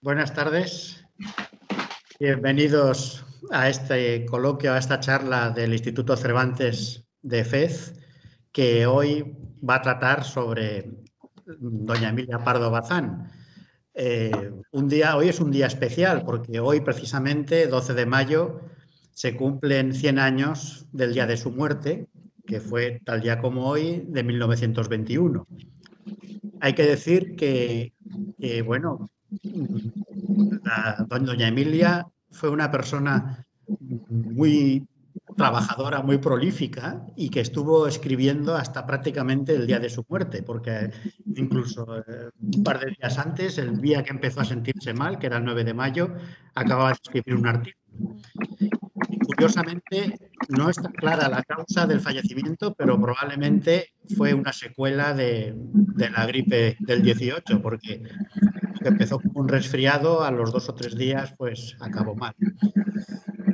Buenas tardes. Bienvenidos a este coloquio, a esta charla del Instituto Cervantes de FEZ, que hoy va a tratar sobre doña Emilia Pardo Bazán. Hoy es un día especial porque hoy, precisamente, 12 de mayo, se cumplen 100 años del día de su muerte, que fue tal día como hoy, de 1921. Hay que decir que bueno, doña Emilia fue una persona muy trabajadora, muy prolífica y que estuvo escribiendo hasta prácticamente el día de su muerte, porque incluso un par de días antes, el día que empezó a sentirse mal, que era el 9 de mayo, acababa de escribir un artículo. Y curiosamente, no está clara la causa del fallecimiento, pero probablemente fue una secuela de la gripe del 18, porque que empezó como un resfriado, a los 2 o 3 días, pues acabó mal.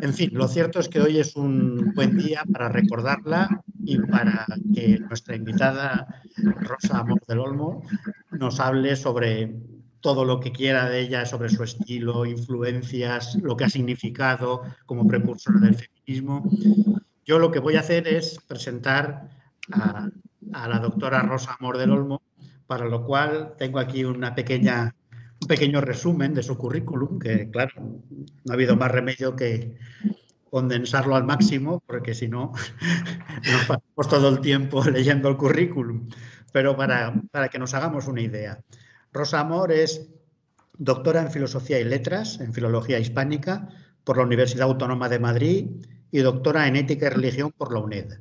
En fin, lo cierto es que hoy es un buen día para recordarla y para que nuestra invitada Rosa Amor del Olmo nos hable sobre todo lo que quiera de ella, sobre su estilo, influencias, lo que ha significado como precursora del feminismo. Yo lo que voy a hacer es presentar a la doctora Rosa Amor del Olmo, para lo cual tengo aquí un pequeño resumen de su currículum, que claro, no ha habido más remedio que condensarlo al máximo, porque si no, nos pasamos todo el tiempo leyendo el currículum. Pero para que nos hagamos una idea, Rosa Amor es doctora en Filosofía y Letras, en Filología Hispánica, por la Universidad Autónoma de Madrid y doctora en Ética y Religión por la UNED.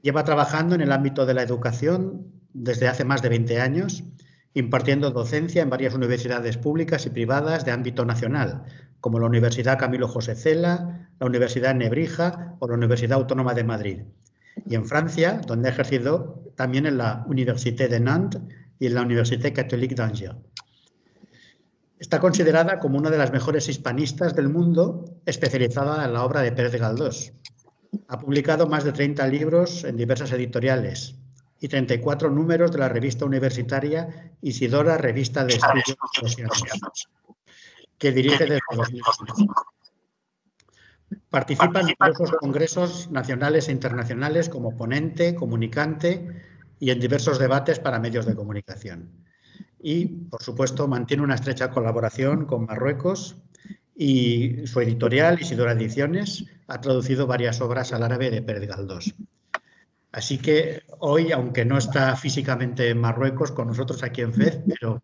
Lleva trabajando en el ámbito de la educación desde hace más de 20 años, impartiendo docencia en varias universidades públicas y privadas de ámbito nacional, como la Universidad Camilo José Cela, la Universidad Nebrija o la Universidad Autónoma de Madrid. Y en Francia, donde ha ejercido también en la Université de Nantes y en la Université Catholique d'Angers. Está considerada como una de las mejores hispanistas del mundo, especializada en la obra de Pérez Galdós. Ha publicado más de 30 libros en diversas editoriales y 34 números de la revista universitaria Isidora, Revista de Estudios Oceanos, que dirige desde 2005. Participa en numerosos congresos nacionales e internacionales como ponente, comunicante y en diversos debates para medios de comunicación. Y, por supuesto, mantiene una estrecha colaboración con Marruecos y su editorial, Isidora Ediciones, ha traducido varias obras al árabe de Pérez Galdós. Así que hoy, aunque no está físicamente en Marruecos con nosotros aquí en FED, pero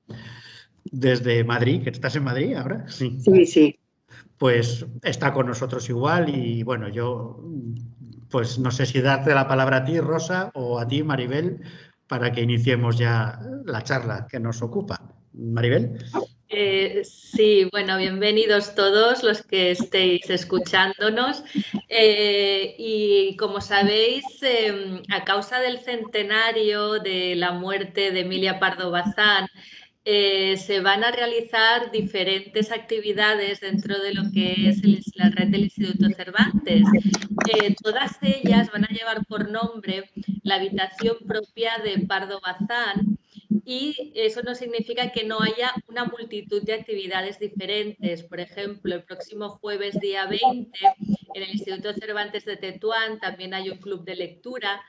desde Madrid, que estás en Madrid ahora, sí, Sí, sí. pues está con nosotros igual y bueno, yo pues no sé si darte la palabra a ti, Rosa, o a ti, Maribel, para que iniciemos ya la charla que nos ocupa. Maribel. Sí, bueno, bienvenidos todos los que estéis escuchándonos. Y como sabéis, a causa del centenario de la muerte de Emilia Pardo Bazán, se van a realizar diferentes actividades dentro de lo que es la red del Instituto Cervantes. Todas ellas van a llevar por nombre la habitación propia de Pardo Bazán, y eso no significa que no haya una multitud de actividades diferentes. Por ejemplo, el próximo jueves día 20 en el Instituto Cervantes de Tetuán también hay un club de lectura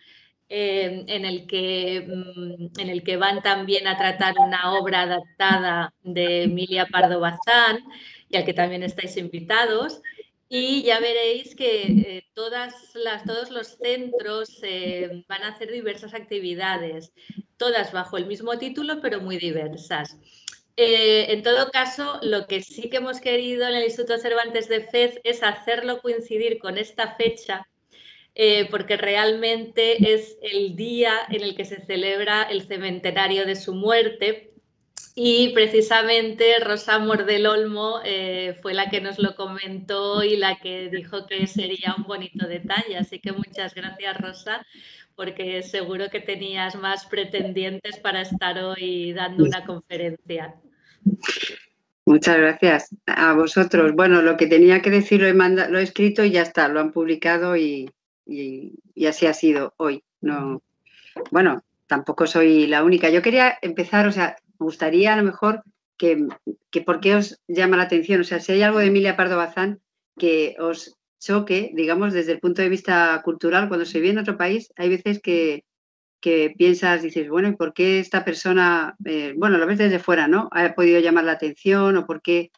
en el que van también a tratar una obra adaptada de Emilia Pardo Bazán y al que también estáis invitados. Y ya veréis que todos los centros van a hacer diversas actividades, todas bajo el mismo título, pero muy diversas. En todo caso, lo que sí que hemos querido en el Instituto Cervantes de FEZ es hacerlo coincidir con esta fecha, porque realmente es el día en el que se celebra el centenario de su muerte. Y precisamente Rosa Amor del Olmo fue la que nos lo comentó y la que dijo que sería un bonito detalle. Así que muchas gracias, Rosa, porque seguro que tenías más pretendientes para estar hoy dando una conferencia. Muchas gracias a vosotros. Bueno, lo que tenía que decir lo he escrito y ya está, lo han publicado y así ha sido hoy. No, bueno, tampoco soy la única. Yo quería empezar, o sea, me gustaría a lo mejor ¿por qué os llama la atención? O sea, si hay algo de Emilia Pardo Bazán que os choque, digamos, desde el punto de vista cultural, cuando se vive en otro país, hay veces que piensas, dices, bueno, ¿y por qué esta persona, bueno, lo ves desde fuera, ¿no? Ha podido llamar la atención o por qué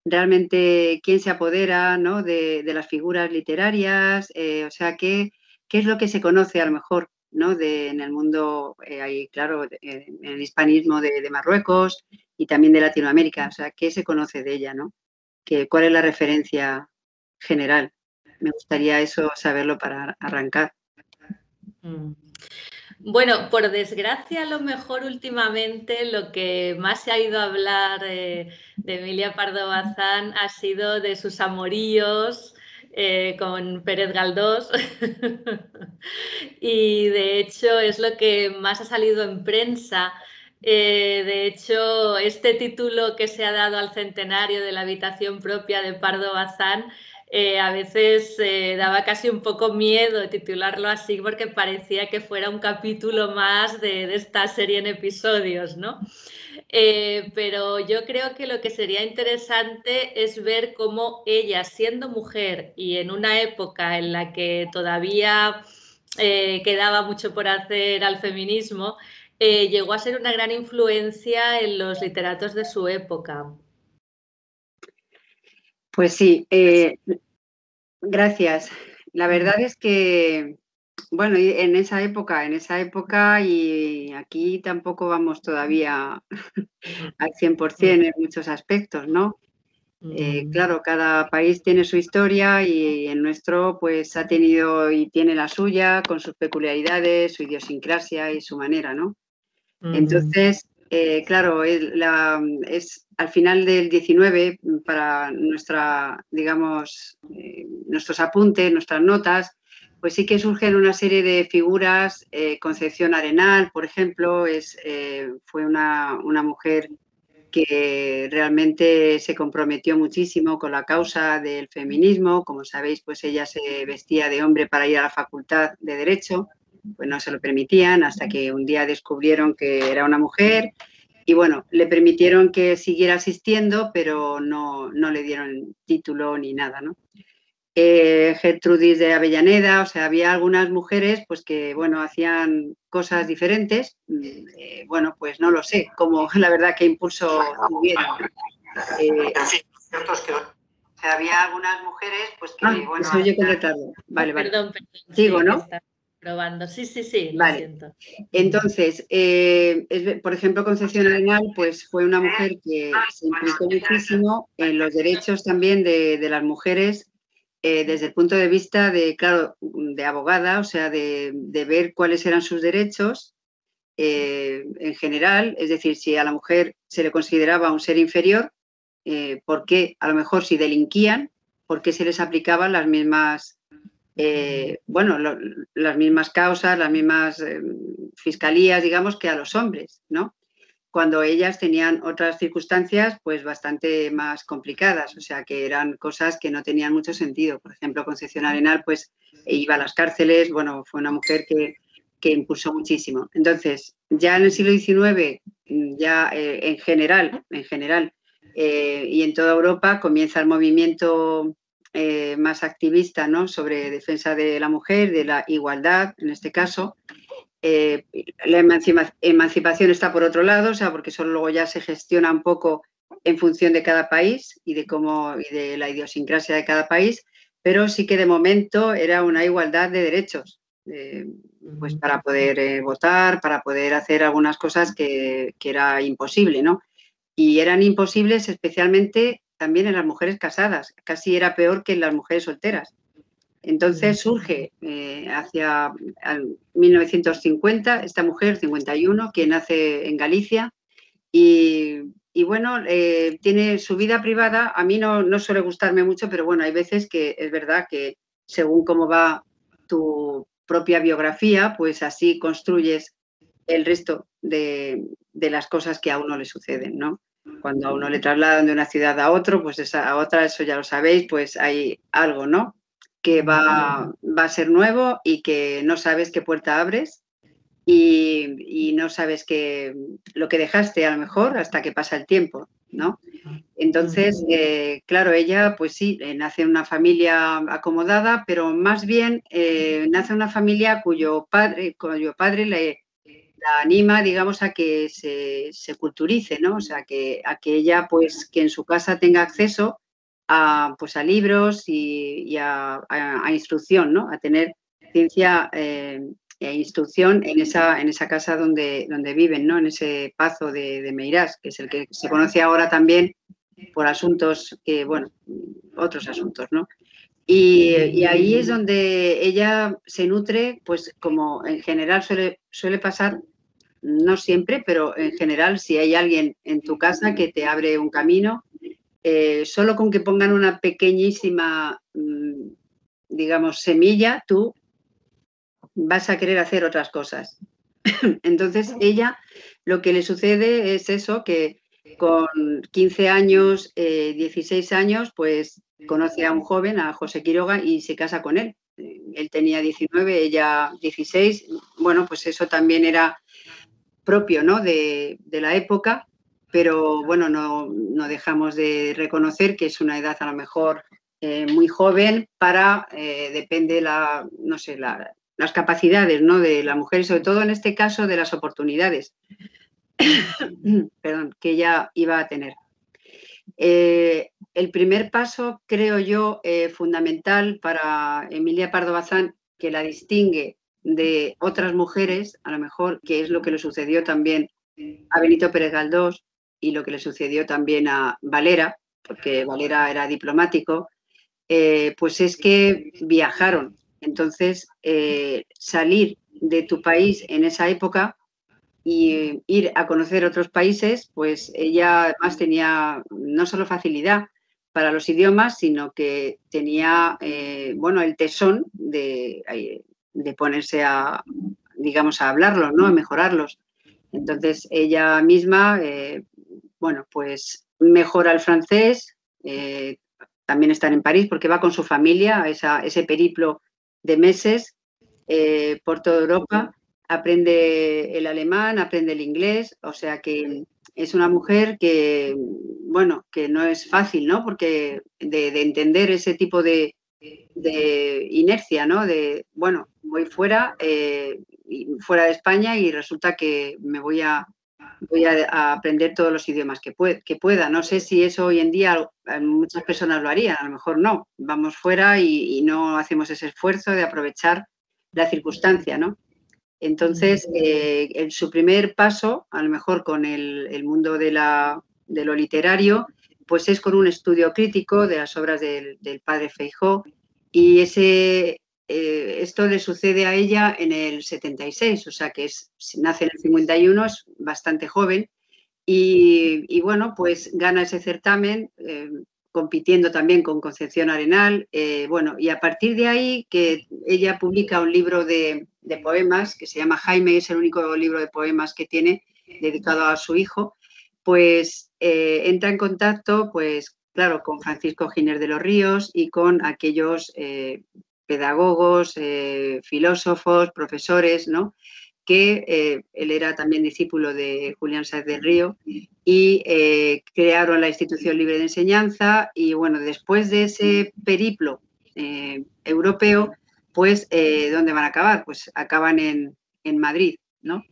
realmente quién se apodera, ¿no? de las figuras literarias, o sea, ¿qué es lo que se conoce a lo mejor, ¿no? En el mundo, ahí, claro, en el hispanismo de Marruecos y también de Latinoamérica, o sea, ¿qué se conoce de ella, ¿no? ¿Cuál es la referencia general? Me gustaría eso saberlo para arrancar. Bueno, por desgracia, a lo mejor últimamente lo que más se ha ido a hablar de Emilia Pardo Bazán ha sido de sus amoríos con Pérez Galdós y de hecho es lo que más ha salido en prensa. De hecho, este título que se ha dado al centenario de la habitación propia de Pardo Bazán a veces daba casi un poco miedo titularlo así porque parecía que fuera un capítulo más de esta serie en episodios, ¿no? Pero yo creo que lo que sería interesante es ver cómo ella, siendo mujer y en una época en la que todavía quedaba mucho por hacer al feminismo, llegó a ser una gran influencia en los literatos de su época. Pues sí, gracias. La verdad es que, bueno, en esa época y aquí tampoco vamos todavía al 100% en muchos aspectos, ¿no? Claro, cada país tiene su historia y el nuestro pues ha tenido y tiene la suya con sus peculiaridades, su idiosincrasia y su manera, ¿no? Entonces, claro, es al final del 19 para digamos, nuestros apuntes, nuestras notas, pues sí que surgen una serie de figuras. Concepción Arenal, por ejemplo, fue una mujer que realmente se comprometió muchísimo con la causa del feminismo. Como sabéis, pues ella se vestía de hombre para ir a la Facultad de Derecho, pues no se lo permitían hasta que un día descubrieron que era una mujer y bueno, le permitieron que siguiera asistiendo, pero no le dieron título ni nada, ¿no? Gertrudis de Avellaneda, o sea, había algunas mujeres pues que, bueno, hacían cosas diferentes, bueno, pues no lo sé, como la verdad que impulso tuvieron. Cierto es que había algunas mujeres pues que, bueno... Se oye con retardo. Vale. Perdón. Digo, sí, ¿no? Está probando. Sí, lo vale. siento. Entonces, por ejemplo, Concepción Arenal pues fue una mujer que se implicó muchísimo en los derechos también de las mujeres, desde el punto de vista de, claro, de abogada, o sea, de ver cuáles eran sus derechos en general, es decir, si a la mujer se le consideraba un ser inferior, ¿por qué? A lo mejor si delinquían, ¿por qué se les aplicaban las mismas, las mismas causas, las mismas fiscalías, digamos, que a los hombres, ¿no? Cuando ellas tenían otras circunstancias pues bastante más complicadas, o sea que eran cosas que no tenían mucho sentido. Por ejemplo, Concepción Arenal pues iba a las cárceles, bueno, fue una mujer que impulsó muchísimo. Entonces, ya en el siglo XIX, ya en general, y en toda Europa comienza el movimiento más activista, ¿no? Sobre defensa de la mujer, de la igualdad, en este caso. La emancipación está por otro lado, o sea, porque eso luego ya se gestiona un poco en función de cada país y de la idiosincrasia de cada país, pero sí que de momento era una igualdad de derechos, pues para poder votar, para poder hacer algunas cosas que era imposible, ¿no? Y eran imposibles especialmente también en las mujeres casadas, casi era peor que en las mujeres solteras. Entonces surge hacia 1950 esta mujer, 51, que nace en Galicia y bueno, tiene su vida privada. A mí no suele gustarme mucho, pero bueno, hay veces que es verdad que según cómo va tu propia biografía, pues así construyes el resto de las cosas que a uno le suceden, ¿no? Cuando a uno le trasladan de una ciudad a otro, pues a otra, eso ya lo sabéis, pues hay algo, ¿no? Que va a ser nuevo y que no sabes qué puerta abres y no sabes lo que dejaste a lo mejor hasta que pasa el tiempo. ¿no? Entonces, claro, ella, pues sí, nace en una familia acomodada, pero más bien nace en una familia cuyo padre la anima, digamos, a que se culturice, ¿no? O sea, a que ella, pues, que en su casa tenga acceso a, pues, a libros y a instrucción, ¿no? A tener ciencia e instrucción en esa casa donde viven, ¿no? En ese pazo de Meirás, que es el que se conoce ahora también por asuntos que, bueno, otros asuntos, ¿no? Y ahí es donde ella se nutre, pues como en general suele pasar, no siempre, pero en general, si hay alguien en tu casa que te abre un camino, solo con que pongan una pequeñísima, digamos, semilla, tú vas a querer hacer otras cosas. Entonces, ella, lo que le sucede es eso, que con 15 años, 16 años, pues conoce a un joven, a José Quiroga, y se casa con él. Él tenía 19, ella 16. Bueno, pues eso también era propio, ¿no? de la época, pero bueno, no dejamos de reconocer que es una edad a lo mejor muy joven para, depende no sé, las capacidades, ¿no? De la mujer y sobre todo en este caso de las oportunidades perdón, que ella iba a tener. El primer paso, creo yo, fundamental para Emilia Pardo Bazán, que la distingue de otras mujeres, a lo mejor, que es lo que le sucedió también a Benito Pérez Galdós y lo que le sucedió también a Valera, porque Valera era diplomático, pues es que viajaron. Entonces, salir de tu país en esa época y ir a conocer otros países, pues ella además tenía no solo facilidad para los idiomas, sino que tenía, bueno, el tesón de ponerse a, digamos, a hablarlos, ¿no? A mejorarlos. Entonces, ella misma, bueno, pues mejora el francés, también estar en París, porque va con su familia a ese periplo de meses por toda Europa, aprende el alemán, aprende el inglés, o sea que es una mujer que, bueno, que no es fácil, ¿no? Porque de entender ese tipo de inercia, ¿no? De, bueno, voy fuera, fuera de España y resulta que me voy a aprender todos los idiomas que pueda. No sé si eso hoy en día muchas personas lo harían, a lo mejor no. Vamos fuera y no hacemos ese esfuerzo de aprovechar la circunstancia, ¿no? Entonces, su primer paso, a lo mejor con el mundo de lo literario, pues es con un estudio crítico de las obras del padre Feijó, y esto le sucede a ella en el 76, o sea que nace en el 51, es bastante joven, y bueno, pues gana ese certamen, compitiendo también con Concepción Arenal, bueno, y a partir de ahí que ella publica un libro de poemas que se llama Jaime, es el único libro de poemas que tiene dedicado a su hijo, pues entra en contacto, pues claro, con Francisco Giner de los Ríos y con aquellos pedagogos, filósofos, profesores, ¿no? Que él era también discípulo de Julián Sáenz del Río, y crearon la Institución Libre de Enseñanza, y bueno, después de ese periplo europeo, pues ¿dónde van a acabar? Pues acaban en Madrid, ¿no?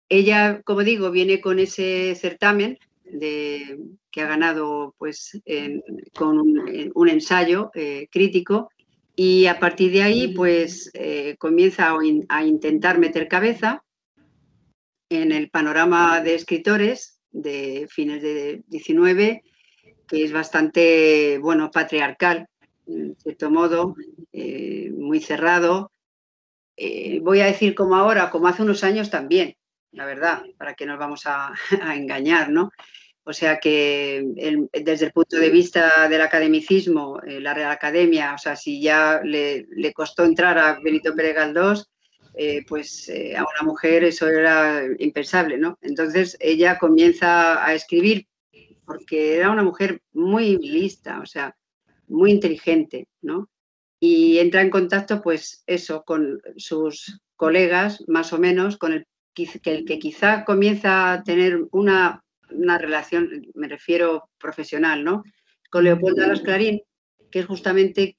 Ella, como digo, viene con ese certamen que ha ganado pues con un ensayo crítico, y a partir de ahí pues comienza a intentar meter cabeza en el panorama de escritores de fines de 19, que es bastante, bueno, patriarcal, en cierto modo, muy cerrado. Voy a decir como ahora, como hace unos años también, la verdad, para que nos vamos a engañar, ¿no? O sea que desde el punto de vista del academicismo, la Real Academia, o sea, si ya le costó entrar a Benito Pérez Galdós, pues a una mujer eso era impensable, ¿no? Entonces ella comienza a escribir porque era una mujer muy lista, o sea, muy inteligente, ¿no? Y entra en contacto, pues eso, con sus colegas, más o menos, con el que quizá comienza a tener una una relación, me refiero profesional, ¿no? Con Leopoldo Alas Clarín, que es justamente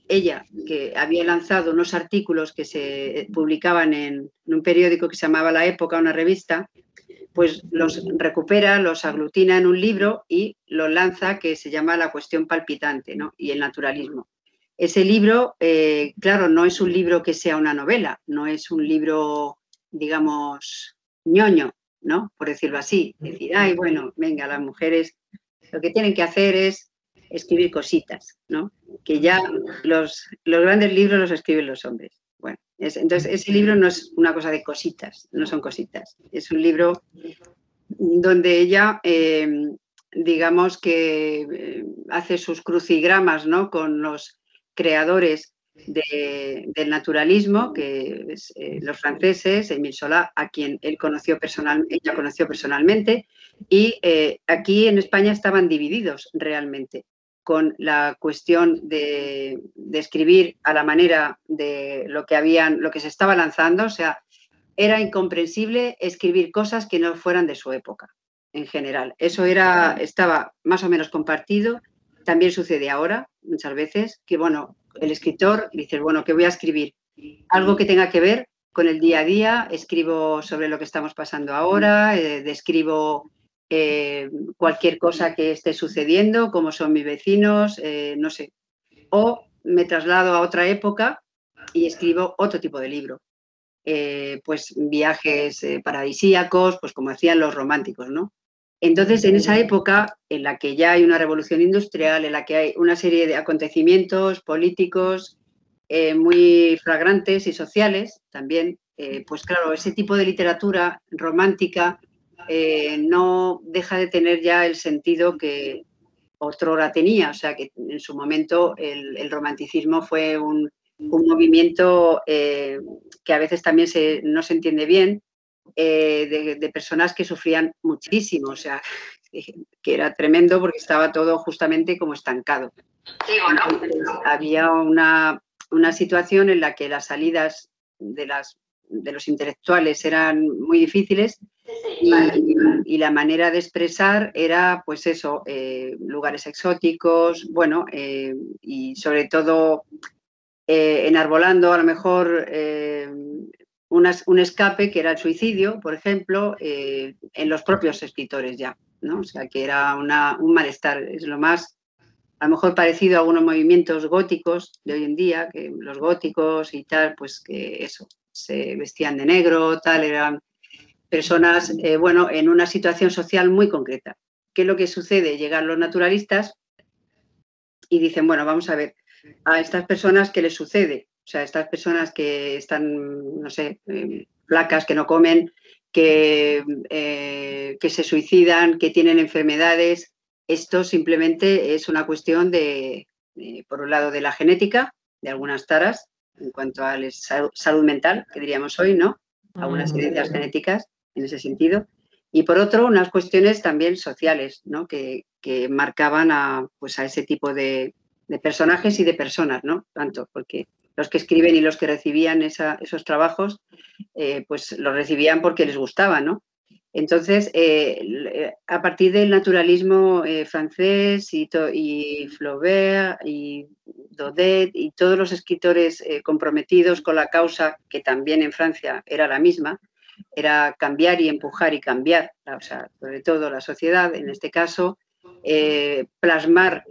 ella, que había lanzado unos artículos que se publicaban en un periódico que se llamaba La Época, una revista, pues los recupera, los aglutina en un libro y lo lanza, que se llama La cuestión palpitante, ¿no? Y el naturalismo. Ese libro, claro, no es un libro que sea una novela, no es un libro, digamos, ñoño, ¿no? Por decirlo así. Decir, ay, bueno, venga, las mujeres lo que tienen que hacer es escribir cositas, ¿no? Que ya los grandes libros los escriben los hombres. Bueno, entonces ese libro no es una cosa de cositas, no son cositas. Es un libro donde ella, digamos que hace sus crucigramas, ¿no? Con los creadores del naturalismo, que es los franceses, Émile Zola, a quien ella conoció personalmente, y aquí en España estaban divididos realmente, con la cuestión de escribir a la manera de lo que se estaba lanzando. O sea, era incomprensible escribir cosas que no fueran de su época, en general. Eso estaba más o menos compartido. También sucede ahora, muchas veces, que, bueno, el escritor dice, bueno, ¿qué voy a escribir? Algo que tenga que ver con el día a día. Escribo sobre lo que estamos pasando ahora, describo cualquier cosa que esté sucediendo, cómo son mis vecinos, no sé. O me traslado a otra época y escribo otro tipo de libro. Pues viajes paradisíacos, pues como hacían los románticos, ¿no? Entonces, en esa época en la que ya hay una revolución industrial, en la que hay una serie de acontecimientos políticos muy flagrantes y sociales también, pues claro, ese tipo de literatura romántica no deja de tener ya el sentido que otrora tenía. O sea, que en su momento el romanticismo fue un movimiento que a veces también no se entiende bien, de personas que sufrían muchísimo, o sea, que era tremendo porque estaba todo justamente como estancado. Entonces, había una situación en la que las salidas de los intelectuales eran muy difíciles y la manera de expresar era, pues eso, lugares exóticos, bueno, y sobre todo enarbolando a lo mejor un escape que era el suicidio, por ejemplo, en los propios escritores ya, ¿no? O sea, que era un malestar. Es lo más, a lo mejor, parecido a algunos movimientos góticos de hoy en día, que los góticos y tal, pues que eso, se vestían de negro, tal, eran personas, bueno, en una situación social muy concreta. ¿Qué es lo que sucede? Llegan los naturalistas y dicen, bueno, vamos a ver, a estas personas, ¿qué les sucede? O sea, estas personas que están, no sé, flacas, que no comen, que se suicidan, que tienen enfermedades. Esto simplemente es una cuestión por un lado, de la genética, de algunas taras, en cuanto a la salud mental, que diríamos hoy, ¿no? Algunas herencias genéticas en ese sentido. Y por otro, unas cuestiones también sociales, ¿no? Que marcaban a ese tipo de personajes y de personas, ¿no? Tanto porque los que escriben y los que recibían esos trabajos, pues los recibían porque les gustaba, ¿no? Entonces, a partir del naturalismo francés y Flaubert y Daudet y todos los escritores comprometidos con la causa, que también en Francia era la misma, era cambiar y empujar y cambiar, o sea, sobre todo la sociedad, en este caso, plasmar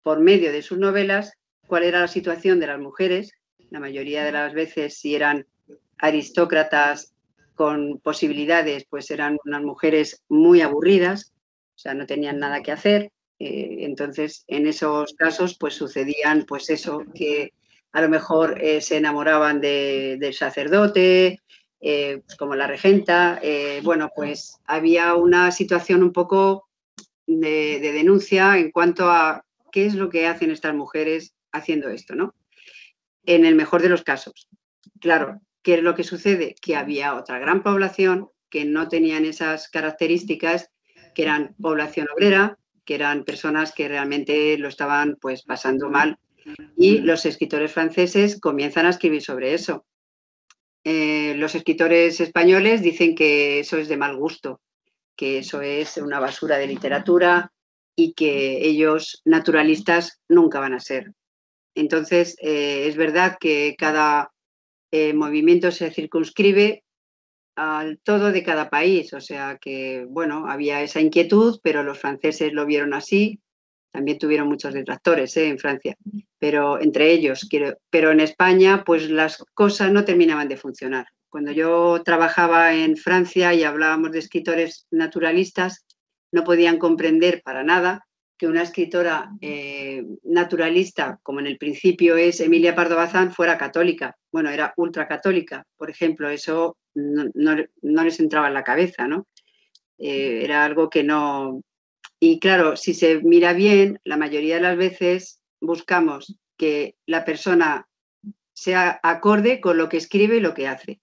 por medio de sus novelas cuál era la situación de las mujeres. La mayoría de las veces, si eran aristócratas con posibilidades, pues eran unas mujeres muy aburridas, o sea, no tenían nada que hacer. Entonces, en esos casos, pues sucedían, pues eso, que a lo mejor se enamoraban del sacerdote, como la regenta. Bueno, pues había una situación un poco de denuncia en cuanto a qué es lo que hacen estas mujeres haciendo esto, ¿no? En el mejor de los casos. Claro, ¿qué es lo que sucede? Que había otra gran población que no tenían esas características, que eran población obrera, que eran personas que realmente lo estaban pues pasando mal. Y los escritores franceses comienzan a escribir sobre eso. Los escritores españoles dicen que eso es de mal gusto, que eso es una basura de literatura y que ellos naturalistas nunca van a ser. Entonces, es verdad que cada movimiento se circunscribe al todo de cada país, o sea que, bueno, había esa inquietud, pero los franceses lo vieron así, también tuvieron muchos detractores en Francia, pero entre ellos, pero en España, pues las cosas no terminaban de funcionar. Cuando yo trabajaba en Francia y hablábamos de escritores naturalistas, no podían comprender para nada que una escritora naturalista, como en el principio es Emilia Pardo Bazán, fuera católica. Bueno, era ultracatólica, por ejemplo, eso no les entraba en la cabeza, ¿no? Era algo que no... Y claro, si se mira bien, la mayoría de las veces buscamos que la persona sea acorde con lo que escribe y lo que hace.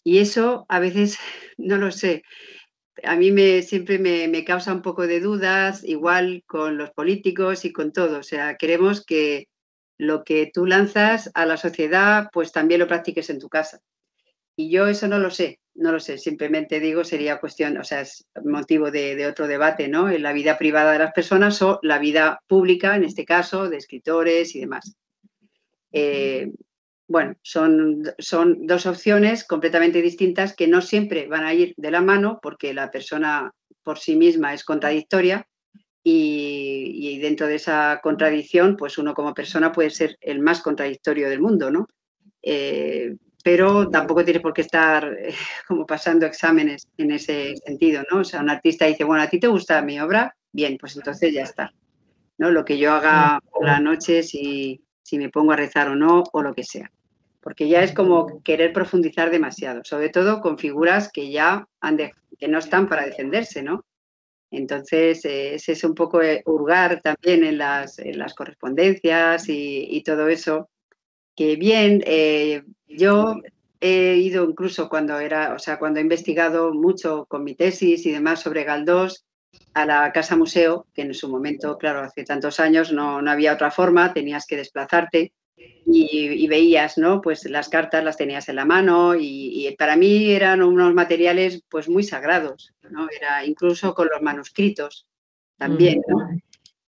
Y eso a veces, no lo sé, a mí siempre me causa un poco de dudas, igual con los políticos y con todo. O sea, queremos que lo que tú lanzas a la sociedad, pues también lo practiques en tu casa. Y yo eso no lo sé, simplemente digo, sería cuestión, o sea, es motivo de otro debate, ¿no? En la vida privada de las personas o la vida pública, en este caso, de escritores y demás. Bueno, son dos opciones completamente distintas que no siempre van a ir de la mano porque la persona por sí misma es contradictoria y dentro de esa contradicción, pues uno como persona puede ser el más contradictorio del mundo, ¿no? Pero tampoco tienes por qué estar como pasando exámenes en ese sentido, ¿no? O sea, un artista dice, bueno, ¿a ti te gusta mi obra? Bien, pues entonces ya está, ¿no? Lo que yo haga por la noche, si me pongo a rezar o no, o lo que sea. Porque ya es como querer profundizar demasiado, sobre todo con figuras que ya que no están para defenderse, ¿no? Entonces, es un poco hurgar también en las correspondencias y todo eso. Que bien, yo he ido incluso cuando he investigado mucho con mi tesis y demás sobre Galdós a la Casa Museo, que en su momento, claro, hace tantos años no había otra forma, tenías que desplazarte y veías, ¿no? Pues las cartas las tenías en la mano y para mí eran unos materiales pues muy sagrados, ¿no? Era incluso con los manuscritos también, ¿no?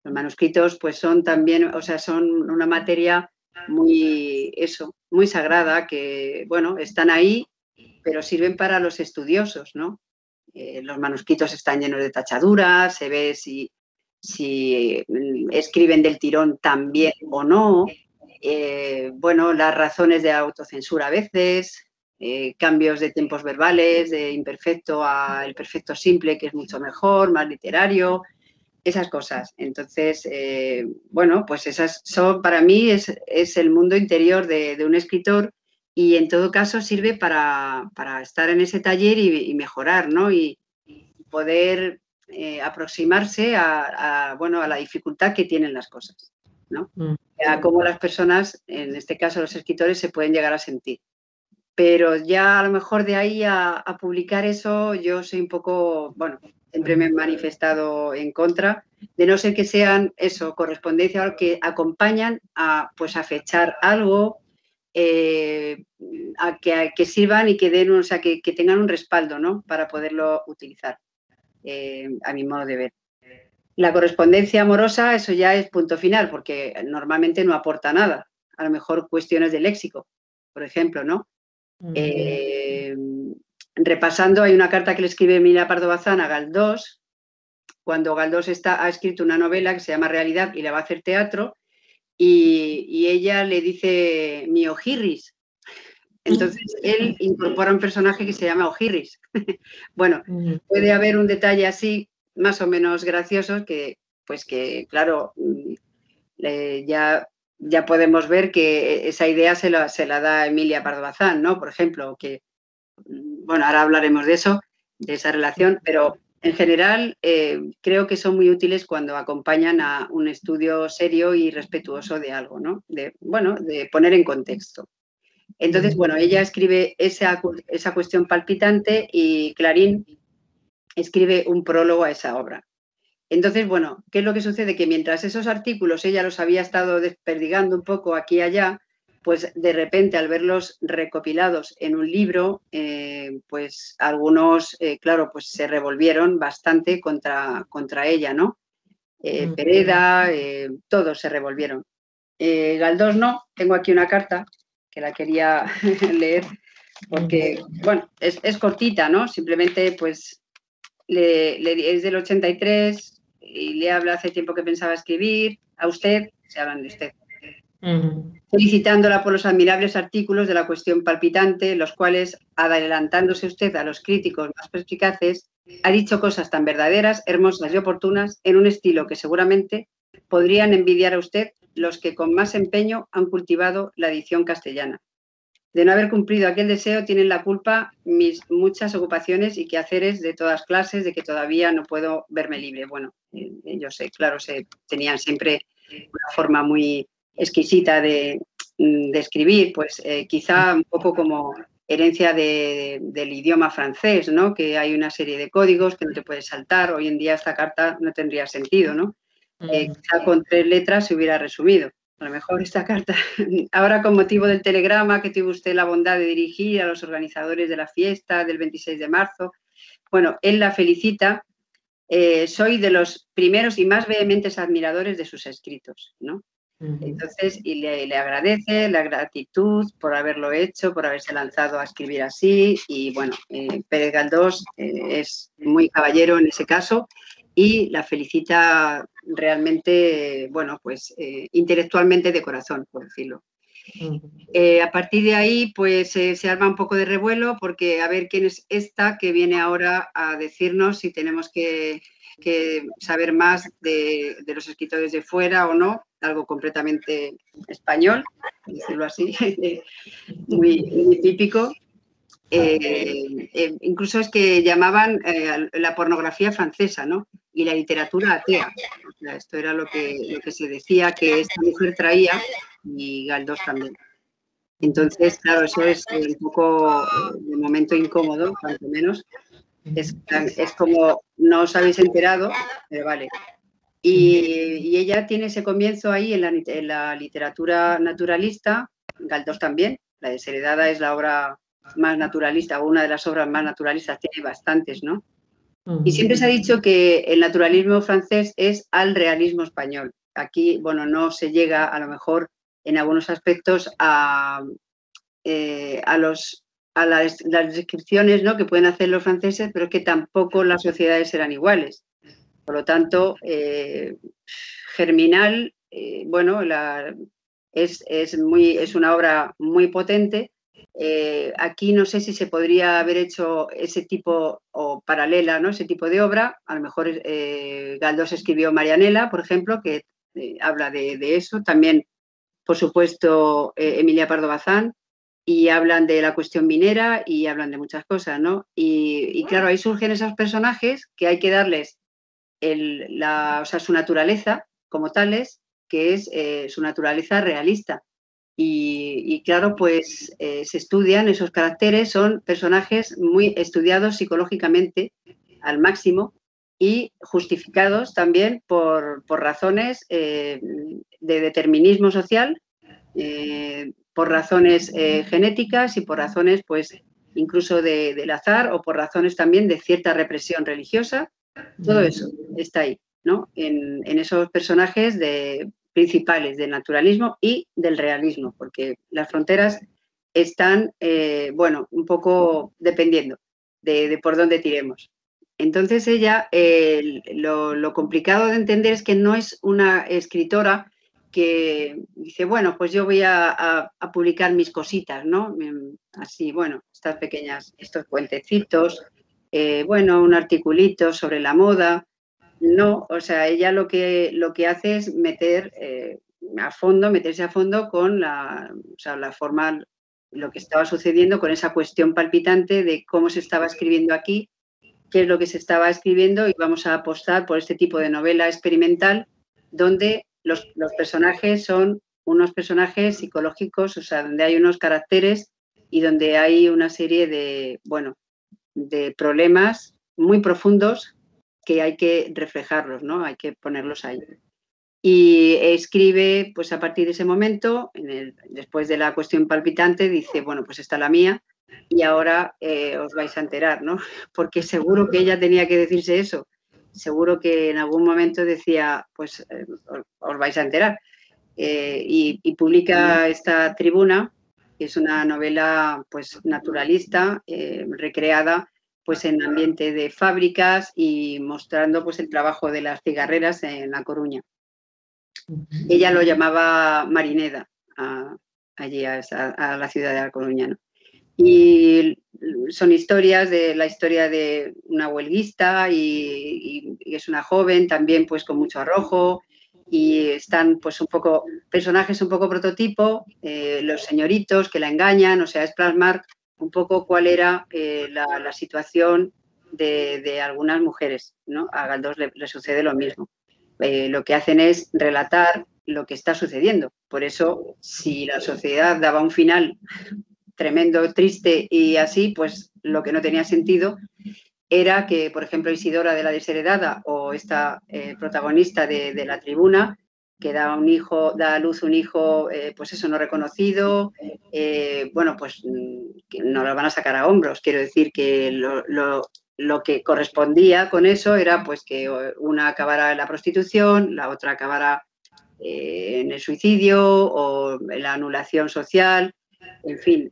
Los manuscritos pues son también, o sea, son una materia muy sagrada que, bueno, están ahí, pero sirven para los estudiosos, ¿no? Los manuscritos están llenos de tachaduras, se ve si escriben del tirón también o no. Bueno, las razones de autocensura a veces, cambios de tiempos verbales, de imperfecto a el perfecto simple, que es mucho mejor, más literario, esas cosas. Entonces, bueno, pues esas son, para mí, es el mundo interior de un escritor y en todo caso sirve para estar en ese taller y mejorar, ¿no? Y poder aproximarse a la dificultad que tienen las cosas, ¿no? A cómo las personas, en este caso los escritores, se pueden llegar a sentir. Pero ya a lo mejor de ahí a publicar eso, yo soy un poco, bueno, siempre me he manifestado en contra, de no ser que sean eso, correspondencia que acompañan a fechar algo, a que sirvan y que den, o sea, que tengan un respaldo, ¿no? Para poderlo utilizar, a mi modo de ver. La correspondencia amorosa, eso ya es punto final, porque normalmente no aporta nada. A lo mejor cuestiones de léxico, por ejemplo, ¿no? Repasando, hay una carta que le escribe Emilia Pardo Bazán a Galdós, cuando Galdós ha escrito una novela que se llama Realidad y la va a hacer teatro, y ella le dice mi Ojirris. Entonces, él incorpora un personaje que se llama Ojirris. Bueno, puede haber un detalle así, más o menos gracioso, que claro, ya podemos ver que esa idea se la da Emilia Pardo Bazán, ¿no? Por ejemplo, que, bueno, ahora hablaremos de eso, de esa relación, pero en general creo que son muy útiles cuando acompañan a un estudio serio y respetuoso de algo, ¿no? De poner en contexto. Entonces, bueno, ella escribe esa cuestión palpitante y Clarín escribe un prólogo a esa obra. Entonces, bueno, ¿qué es lo que sucede? Que mientras esos artículos ella los había estado desperdigando un poco aquí y allá, pues de repente al verlos recopilados en un libro, pues algunos, claro, pues se revolvieron bastante contra ella, ¿no? Pereda, todos se revolvieron. Galdós no, tengo aquí una carta que la quería leer porque, bueno, es cortita, ¿no? Simplemente, pues, es del 83 y le habla hace tiempo que pensaba escribir. A usted, se hablan de usted. Felicitándola por los admirables artículos de la cuestión palpitante, los cuales, adelantándose usted a los críticos más perspicaces, ha dicho cosas tan verdaderas, hermosas y oportunas en un estilo que seguramente podrían envidiar a usted los que con más empeño han cultivado la edición castellana. De no haber cumplido aquel deseo tienen la culpa mis muchas ocupaciones y quehaceres de todas clases de que todavía no puedo verme libre. Bueno, yo sé, claro, tenían siempre una forma muy exquisita de escribir, pues quizá un poco como herencia del idioma francés, ¿no? Que hay una serie de códigos que no te puedes saltar. Hoy en día esta carta no tendría sentido, ¿no? Quizá con 3 letras se hubiera resumido. A lo mejor esta carta, ahora con motivo del telegrama que tuvo usted la bondad de dirigir a los organizadores de la fiesta del 26 de marzo, bueno, él la felicita. Soy de los primeros y más vehementes admiradores de sus escritos, ¿no? Entonces, y le agradece la gratitud por haberlo hecho, por haberse lanzado a escribir así. Y bueno, Pérez Galdós es muy caballero en ese caso y la felicita realmente, bueno, pues intelectualmente de corazón, por decirlo. A partir de ahí, pues se arma un poco de revuelo porque a ver quién es esta que viene ahora a decirnos si tenemos que saber más de los escritores de fuera o no, algo completamente español, por decirlo así, muy típico. Incluso es que llamaban la pornografía francesa, ¿no? Y la literatura atea. O sea, esto era lo que se decía que esta mujer traía y Galdós también. Entonces, claro, eso es un poco de momento incómodo, cuanto menos. Es como, no os habéis enterado, pero vale. Y ella tiene ese comienzo ahí en la literatura naturalista, Galdós también. La Desheredada es la obra más naturalista, o una de las obras más naturalistas, tiene bastantes, ¿no? Y siempre se ha dicho que el naturalismo francés es al realismo español. Aquí, bueno, no se llega a lo mejor en algunos aspectos a las descripciones, ¿no?, que pueden hacer los franceses, pero que tampoco las sociedades eran iguales. Por lo tanto, Germinal, bueno, es una obra muy potente. Aquí no sé si se podría haber hecho ese tipo o paralela, ¿no?, ese tipo de obra. A lo mejor Galdós escribió Marianela, por ejemplo, que habla de eso. También, por supuesto, Emilia Pardo Bazán. Y hablan de la cuestión minera y hablan de muchas cosas, ¿no? Y claro, ahí surgen esos personajes que hay que darles su naturaleza como tales, que es su naturaleza realista. Y claro, pues se estudian esos caracteres, son personajes muy estudiados psicológicamente al máximo y justificados también por razones de determinismo social, por razones genéticas y por razones, pues, incluso del azar o por razones también de cierta represión religiosa. Todo eso está ahí, ¿no? En esos personajes principales del naturalismo y del realismo, porque las fronteras están, bueno, un poco dependiendo de por dónde tiremos. Entonces ella, lo complicado de entender es que no es una escritora que dice, bueno, pues yo voy a publicar mis cositas, ¿no? Así, bueno, estos cuentecitos, bueno, un articulito sobre la moda. No, o sea, ella lo que hace es meterse a fondo con la forma, lo que estaba sucediendo con esa cuestión palpitante de cómo se estaba escribiendo aquí, qué es lo que se estaba escribiendo, y vamos a apostar por este tipo de novela experimental donde los personajes son unos personajes psicológicos, o sea, donde hay unos caracteres y donde hay una serie de problemas muy profundos que hay que reflejarlos, ¿no? Hay que ponerlos ahí. Y escribe, pues a partir de ese momento, después de la cuestión palpitante, dice, bueno, pues esta es la mía y ahora os vais a enterar, ¿no? Porque seguro que ella tenía que decirse eso. Seguro que en algún momento decía, pues os vais a enterar. Y publica esta Tribuna, que es una novela pues naturalista, recreada pues en ambiente de fábricas y mostrando pues el trabajo de las cigarreras en La Coruña. Ella lo llamaba Marineda, allí a la ciudad de La Coruña, ¿no? Y son historias de la historia de una huelguista y es una joven también pues con mucho arrojo y están pues un poco personajes un poco prototipo, los señoritos que la engañan, o sea, es plasmar un poco cuál era la situación de algunas mujeres, ¿no? A Galdós le sucede lo mismo. Lo que hacen es relatar lo que está sucediendo. Por eso, si la sociedad daba un final tremendo, triste y así, pues lo que no tenía sentido era que, por ejemplo, Isidora de la Desheredada o esta protagonista de La Tribuna, que da a luz un hijo, pues eso, no reconocido, bueno, pues que no lo van a sacar a hombros. Quiero decir que lo que correspondía con eso era pues que una acabara en la prostitución, la otra acabara en el suicidio o en la anulación social, en fin,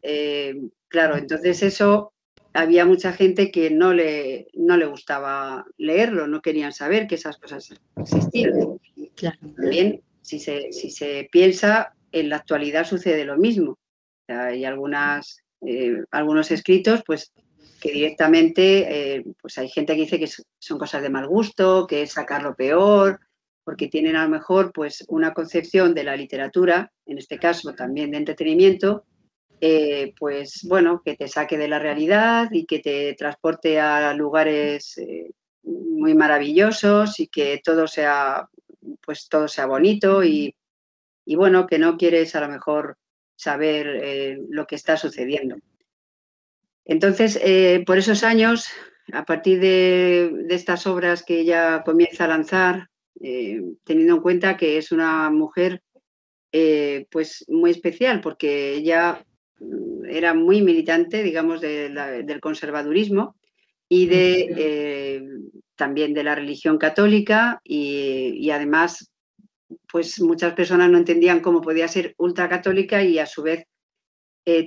claro, entonces eso había mucha gente que no le gustaba leerlo, no querían saber que esas cosas existían. Claro. También, si se piensa, en la actualidad sucede lo mismo. O sea, hay algunos escritos pues, que directamente pues hay gente que dice que son cosas de mal gusto, que es sacar lo peor, porque tienen a lo mejor pues, una concepción de la literatura, en este caso también de entretenimiento, pues bueno, que te saque de la realidad y que te transporte a lugares muy maravillosos y que todo sea bonito y bueno, que no quieres a lo mejor saber lo que está sucediendo. Entonces, por esos años, a partir de estas obras que ella comienza a lanzar, teniendo en cuenta que es una mujer pues muy especial, porque ella era muy militante, digamos, del conservadurismo y también de la religión católica y además, pues muchas personas no entendían cómo podía ser ultracatólica y a su vez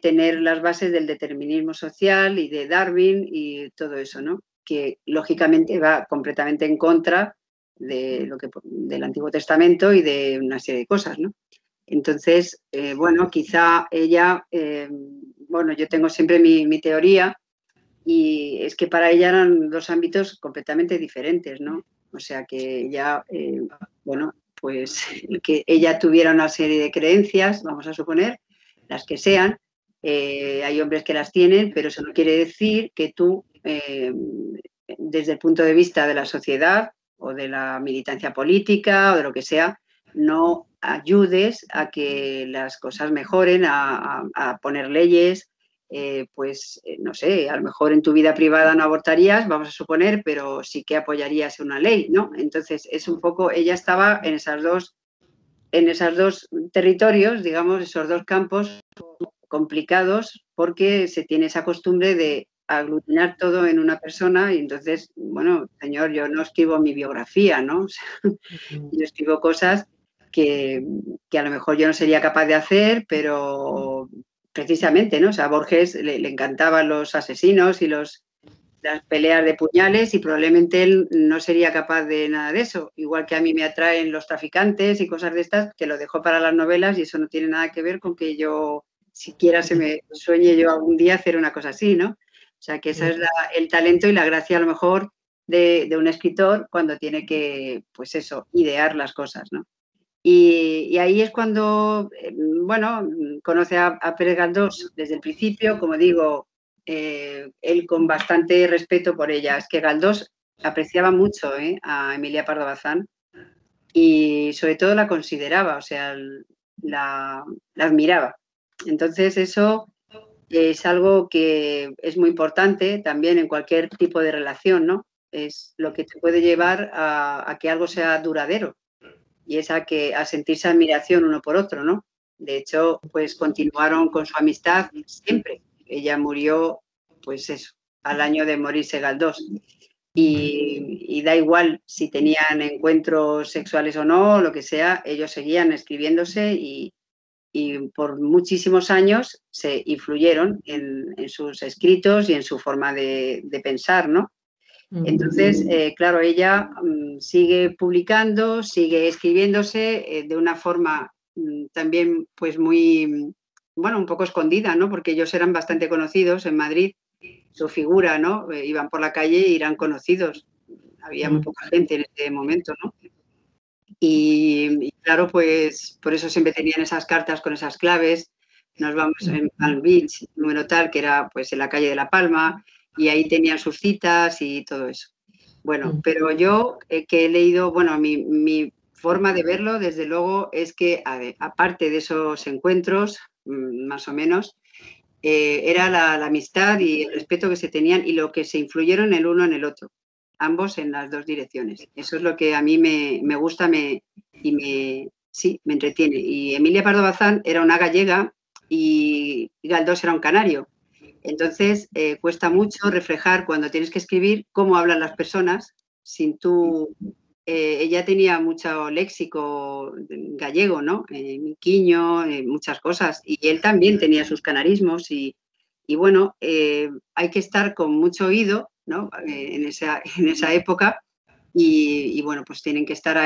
tener las bases del determinismo social y de Darwin y todo eso, ¿no? Que lógicamente va completamente en contra del Antiguo Testamento y de una serie de cosas, ¿no? Entonces, bueno, quizá ella, bueno, yo tengo siempre mi teoría y es que para ella eran dos ámbitos completamente diferentes, ¿no? O sea que ella, bueno, pues que ella tuviera una serie de creencias, vamos a suponer, las que sean, hay hombres que las tienen, pero eso no quiere decir que tú, desde el punto de vista de la sociedad o de la militancia política o de lo que sea, no ayudes a que las cosas mejoren, a poner leyes, pues no sé, a lo mejor en tu vida privada no abortarías, vamos a suponer, pero sí que apoyarías una ley, ¿no? Entonces es un poco, ella estaba en esos dos territorios, digamos, esos dos campos complicados, porque se tiene esa costumbre de aglutinar todo en una persona y entonces, bueno, señor, yo no escribo mi biografía, ¿no? O sea, yo escribo cosas que a lo mejor yo no sería capaz de hacer, pero precisamente, ¿no? O sea, a Borges le encantaban los asesinos y las peleas de puñales y probablemente él no sería capaz de nada de eso. Igual que a mí me atraen los traficantes y cosas de estas, que lo dejo para las novelas y eso no tiene nada que ver con que yo siquiera se me sueñe yo algún día hacer una cosa así, ¿no? O sea, que ese es el talento y la gracia a lo mejor de un escritor cuando tiene que, pues eso, idear las cosas, ¿no? Y ahí es cuando, bueno, conoce a Pérez Galdós desde el principio, como digo, él con bastante respeto por ella. Es que Galdós apreciaba mucho a Emilia Pardo Bazán y sobre todo la consideraba, o sea, la admiraba. Entonces eso es algo que es muy importante también en cualquier tipo de relación, ¿no? Es lo que te puede llevar a que algo sea duradero. y es a sentirse admiración uno por otro, ¿no? De hecho, pues continuaron con su amistad siempre. Ella murió, pues eso, al año de morirse Galdós. Y da igual si tenían encuentros sexuales o no, lo que sea, ellos seguían escribiéndose y por muchísimos años se influyeron en sus escritos y en su forma de pensar, ¿no? Entonces, claro, ella sigue publicando, sigue escribiéndose de una forma también pues muy, bueno, un poco escondida, ¿no? Porque ellos eran bastante conocidos en Madrid, su figura, ¿no? Iban por la calle y eran conocidos. Había muy poca gente en ese momento, ¿no? Y claro, pues por eso siempre tenían esas cartas con esas claves. Nos vamos en Palm Beach, número tal, que era pues en la calle de La Palma, y ahí tenían sus citas y todo eso. Bueno, pero yo que he leído, bueno, mi forma de verlo, desde luego, es que aparte de esos encuentros, más o menos, era la amistad y el respeto que se tenían y lo que se influyeron el uno en el otro, ambos en las dos direcciones. Eso es lo que a mí me gusta sí, me entretiene. Y Emilia Pardo Bazán era una gallega y Galdós era un canario. Entonces, cuesta mucho reflejar cuando tienes que escribir cómo hablan las personas sin tú... ella tenía mucho léxico gallego, ¿no? Miquiño, muchas cosas. Y él también tenía sus canarismos y bueno, hay que estar con mucho oído, ¿no? En esa época y bueno, pues tienen que estar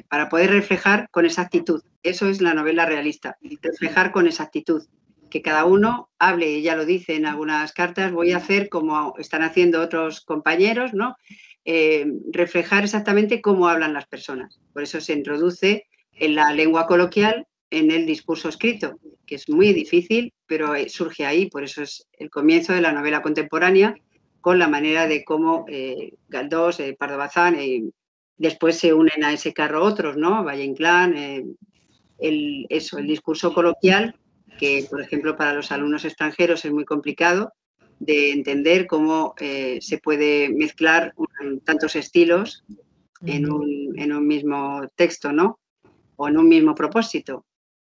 para poder reflejar con exactitud. Eso es la novela realista, reflejar con exactitud. Que cada uno hable, ella lo dice en algunas cartas, voy a hacer como están haciendo otros compañeros, ¿no? Reflejar exactamente cómo hablan las personas. Por eso se introduce en la lengua coloquial en el discurso escrito, que es muy difícil, pero surge ahí, por eso es el comienzo de la novela contemporánea, con la manera de cómo Galdós, Pardo Bazán, después se unen a ese carro otros, ¿no? Valle Inclán, el discurso coloquial, que por ejemplo para los alumnos extranjeros es muy complicado de entender cómo se puede mezclar tantos estilos en un mismo texto, ¿no? O en un mismo propósito.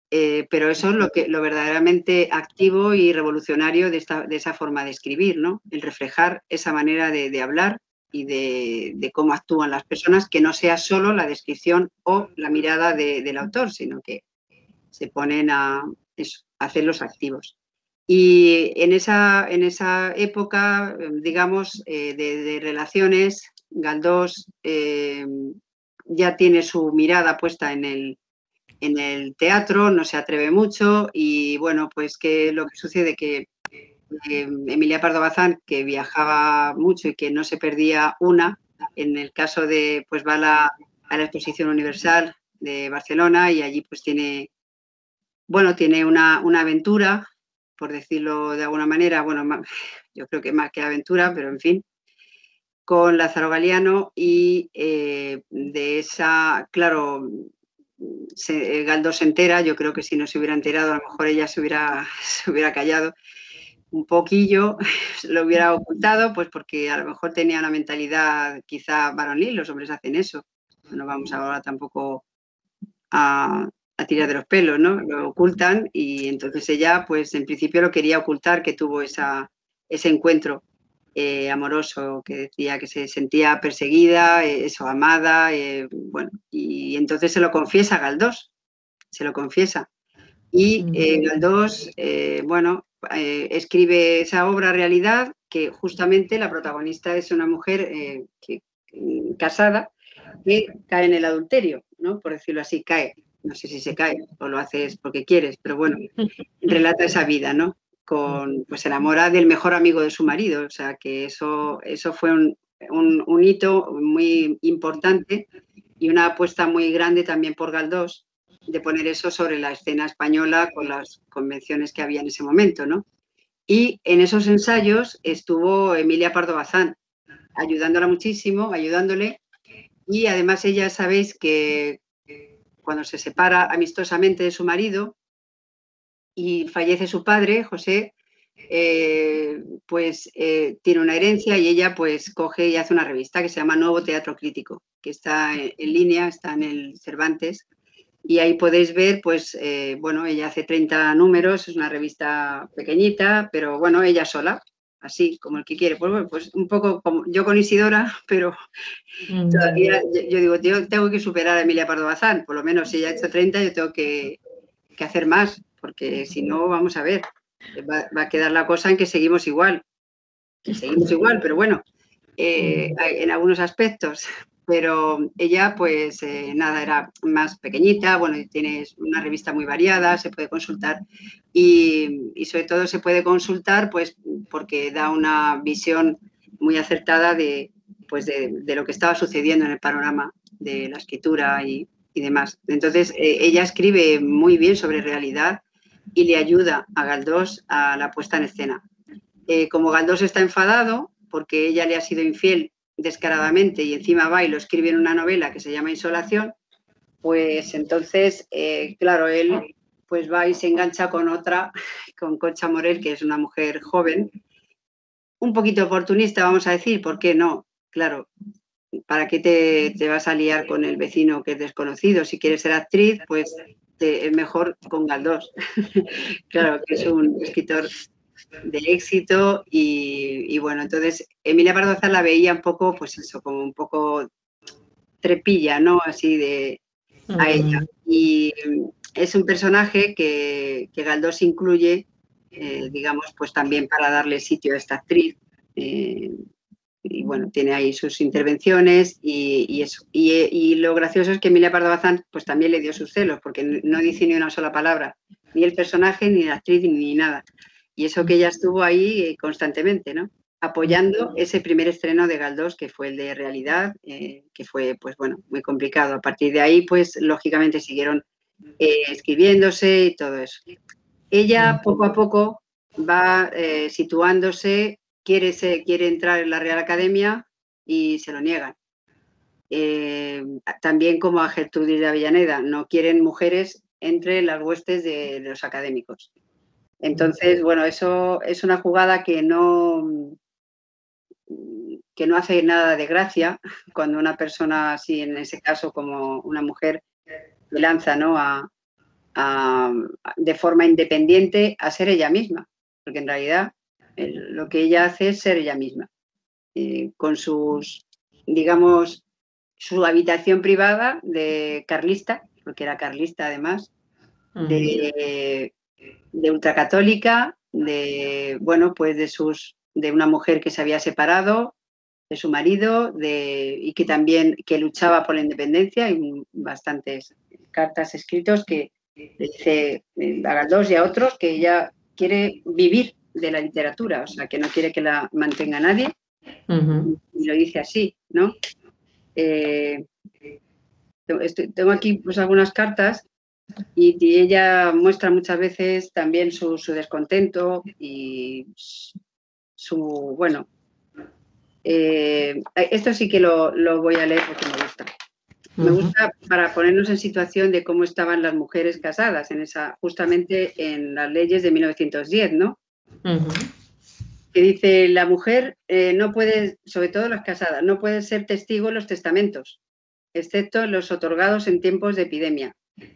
Pero eso es lo verdaderamente activo y revolucionario de esa forma de escribir, ¿no? El reflejar esa manera de hablar y de cómo actúan las personas, que no sea solo la descripción o la mirada del autor, sino que se ponen a hacerlos activos. Y en esa época, digamos, de relaciones, Galdós ya tiene su mirada puesta en el teatro, no se atreve mucho y bueno, pues que lo que sucede que Emilia Pardo Bazán, que viajaba mucho y que no se perdía una, en el caso de, pues va a la Exposición Universal de Barcelona y allí pues tiene una aventura, por decirlo de alguna manera, bueno, yo creo que más que aventura, pero en fin, con Lázaro Galiano y de esa, claro, Galdós se entera, yo creo que si no se hubiera enterado, a lo mejor ella se hubiera callado un poquillo, lo hubiera ocultado, pues porque a lo mejor tenía una mentalidad quizá varonil, los hombres hacen eso. No vamos ahora tampoco a tirar de los pelos, ¿no? Lo ocultan y entonces ella, pues en principio lo quería ocultar, que tuvo ese encuentro amoroso, que decía que se sentía perseguida, amada, bueno, y entonces se lo confiesa a Galdós, se lo confiesa. Y Galdós, bueno, escribe esa obra realidad, que justamente la protagonista es una mujer casada que cae en el adulterio, ¿no? Por decirlo así, cae. No sé si se cae o lo haces porque quieres, pero bueno, relata esa vida, ¿no? Pues se enamora del mejor amigo de su marido, o sea que eso fue un hito muy importante y una apuesta muy grande también por Galdós de poner eso sobre la escena española con las convenciones que había en ese momento, ¿no? Y en esos ensayos estuvo Emilia Pardo Bazán, ayudándola muchísimo, ayudándole, y además ella, sabéis que cuando se separa amistosamente de su marido y fallece su padre, José, pues tiene una herencia y ella pues coge y hace una revista que se llama Nuevo Teatro Crítico, que está en línea, está en el Cervantes. Y ahí podéis ver, pues, bueno, ella hace 30 números, es una revista pequeñita, pero bueno, ella sola, así como el que quiere. Pues, bueno, pues un poco como yo con Isidora, pero todavía yo digo, yo tengo que superar a Emilia Pardo Bazán, por lo menos si ella ha hecho 30, yo tengo que hacer más, porque si no, vamos a ver, va a quedar la cosa en que seguimos igual, pero bueno, en algunos aspectos. Pero ella, pues nada, era más pequeñita, bueno, tiene una revista muy variada, se puede consultar y sobre todo se puede consultar pues porque da una visión muy acertada de lo que estaba sucediendo en el panorama de la escritura y demás. Entonces, ella escribe muy bien sobre realidad y le ayuda a Galdós a la puesta en escena. Como Galdós está enfadado porque ella le ha sido infiel descaradamente y encima va y lo escribe en una novela que se llama Insolación, pues entonces, claro, él pues va y se engancha con otra, con Concha Morel, que es una mujer joven, un poquito oportunista, vamos a decir, ¿por qué no? Claro, ¿para qué te vas a liar con el vecino que es desconocido? Si quieres ser actriz, pues es mejor con Galdós. Claro, que es un escritor de éxito y bueno, entonces Emilia Pardo Bazán la veía un poco, pues eso, como un poco trepilla, ¿no? Así de a ella. Y es un personaje que Galdós incluye, digamos, pues también para darle sitio a esta actriz. Y bueno, tiene ahí sus intervenciones y eso. Y lo gracioso es que Emilia Pardo Bazán pues también le dio sus celos, porque no dice ni una sola palabra, ni el personaje, ni la actriz, ni nada. Y eso que ella estuvo ahí constantemente, ¿no? Apoyando ese primer estreno de Galdós, que fue el de Realidad, que fue, pues bueno, muy complicado. A partir de ahí, pues lógicamente siguieron escribiéndose y todo eso. Ella poco a poco va situándose, quiere entrar en la Real Academia y se lo niegan. También como a Gertrudis de Avellaneda, no quieren mujeres entre las huestes de los académicos. Entonces, bueno, eso es una jugada que no hace nada de gracia cuando una persona así, en ese caso como una mujer, se lanza, ¿no? De forma independiente a ser ella misma, porque en realidad lo que ella hace es ser ella misma, con sus, digamos, su habitación privada de carlista, porque era carlista además, de ultracatólica, bueno, pues de una mujer que se había separado de su marido y que también luchaba por la independencia. Hay bastantes cartas escritos que le dice a Galdós y a otros que ella quiere vivir de la literatura, o sea, que no quiere que la mantenga nadie. Y lo dice así, ¿no? Tengo aquí pues algunas cartas y ella muestra muchas veces también su descontento y bueno, esto sí que lo voy a leer porque me gusta. Me gusta para ponernos en situación de cómo estaban las mujeres casadas justamente en las leyes de 1910, ¿no? Que dice, la mujer no puede, sobre todo las casadas, no puede ser testigo en los testamentos, excepto los otorgados en tiempos de epidemia.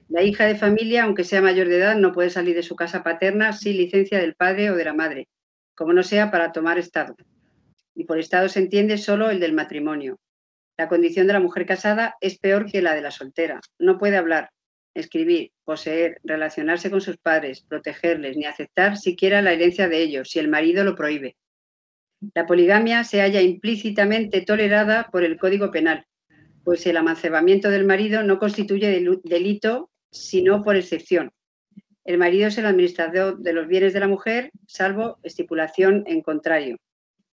La hija de familia, aunque sea mayor de edad, no puede salir de su casa paterna sin licencia del padre o de la madre, como no sea para tomar estado. Y por estado se entiende solo el del matrimonio. La condición de la mujer casada es peor que la de la soltera. No puede hablar, escribir, poseer, relacionarse con sus padres, protegerles, ni aceptar siquiera la herencia de ellos, si el marido lo prohíbe. La poligamia se halla implícitamente tolerada por el Código Penal, pues el amancebamiento del marido no constituye delito, sino por excepción. El marido es el administrador de los bienes de la mujer, salvo estipulación en contrario.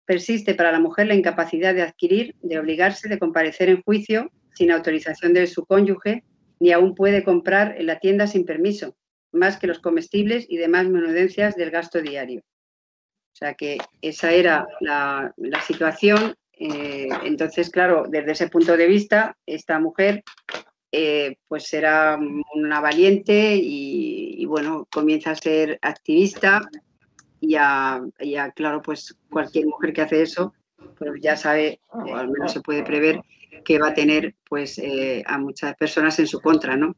Persiste para la mujer la incapacidad de adquirir, de obligarse, de comparecer en juicio sin autorización de su cónyuge, ni aún puede comprar en la tienda sin permiso, más que los comestibles y demás menudencias del gasto diario. O sea que esa era la situación. Entonces, claro, desde ese punto de vista, esta mujer pues era una valiente y bueno, comienza a ser activista claro, pues cualquier mujer que hace eso, pues ya sabe, o al menos se puede prever, que va a tener pues a muchas personas en su contra, ¿no?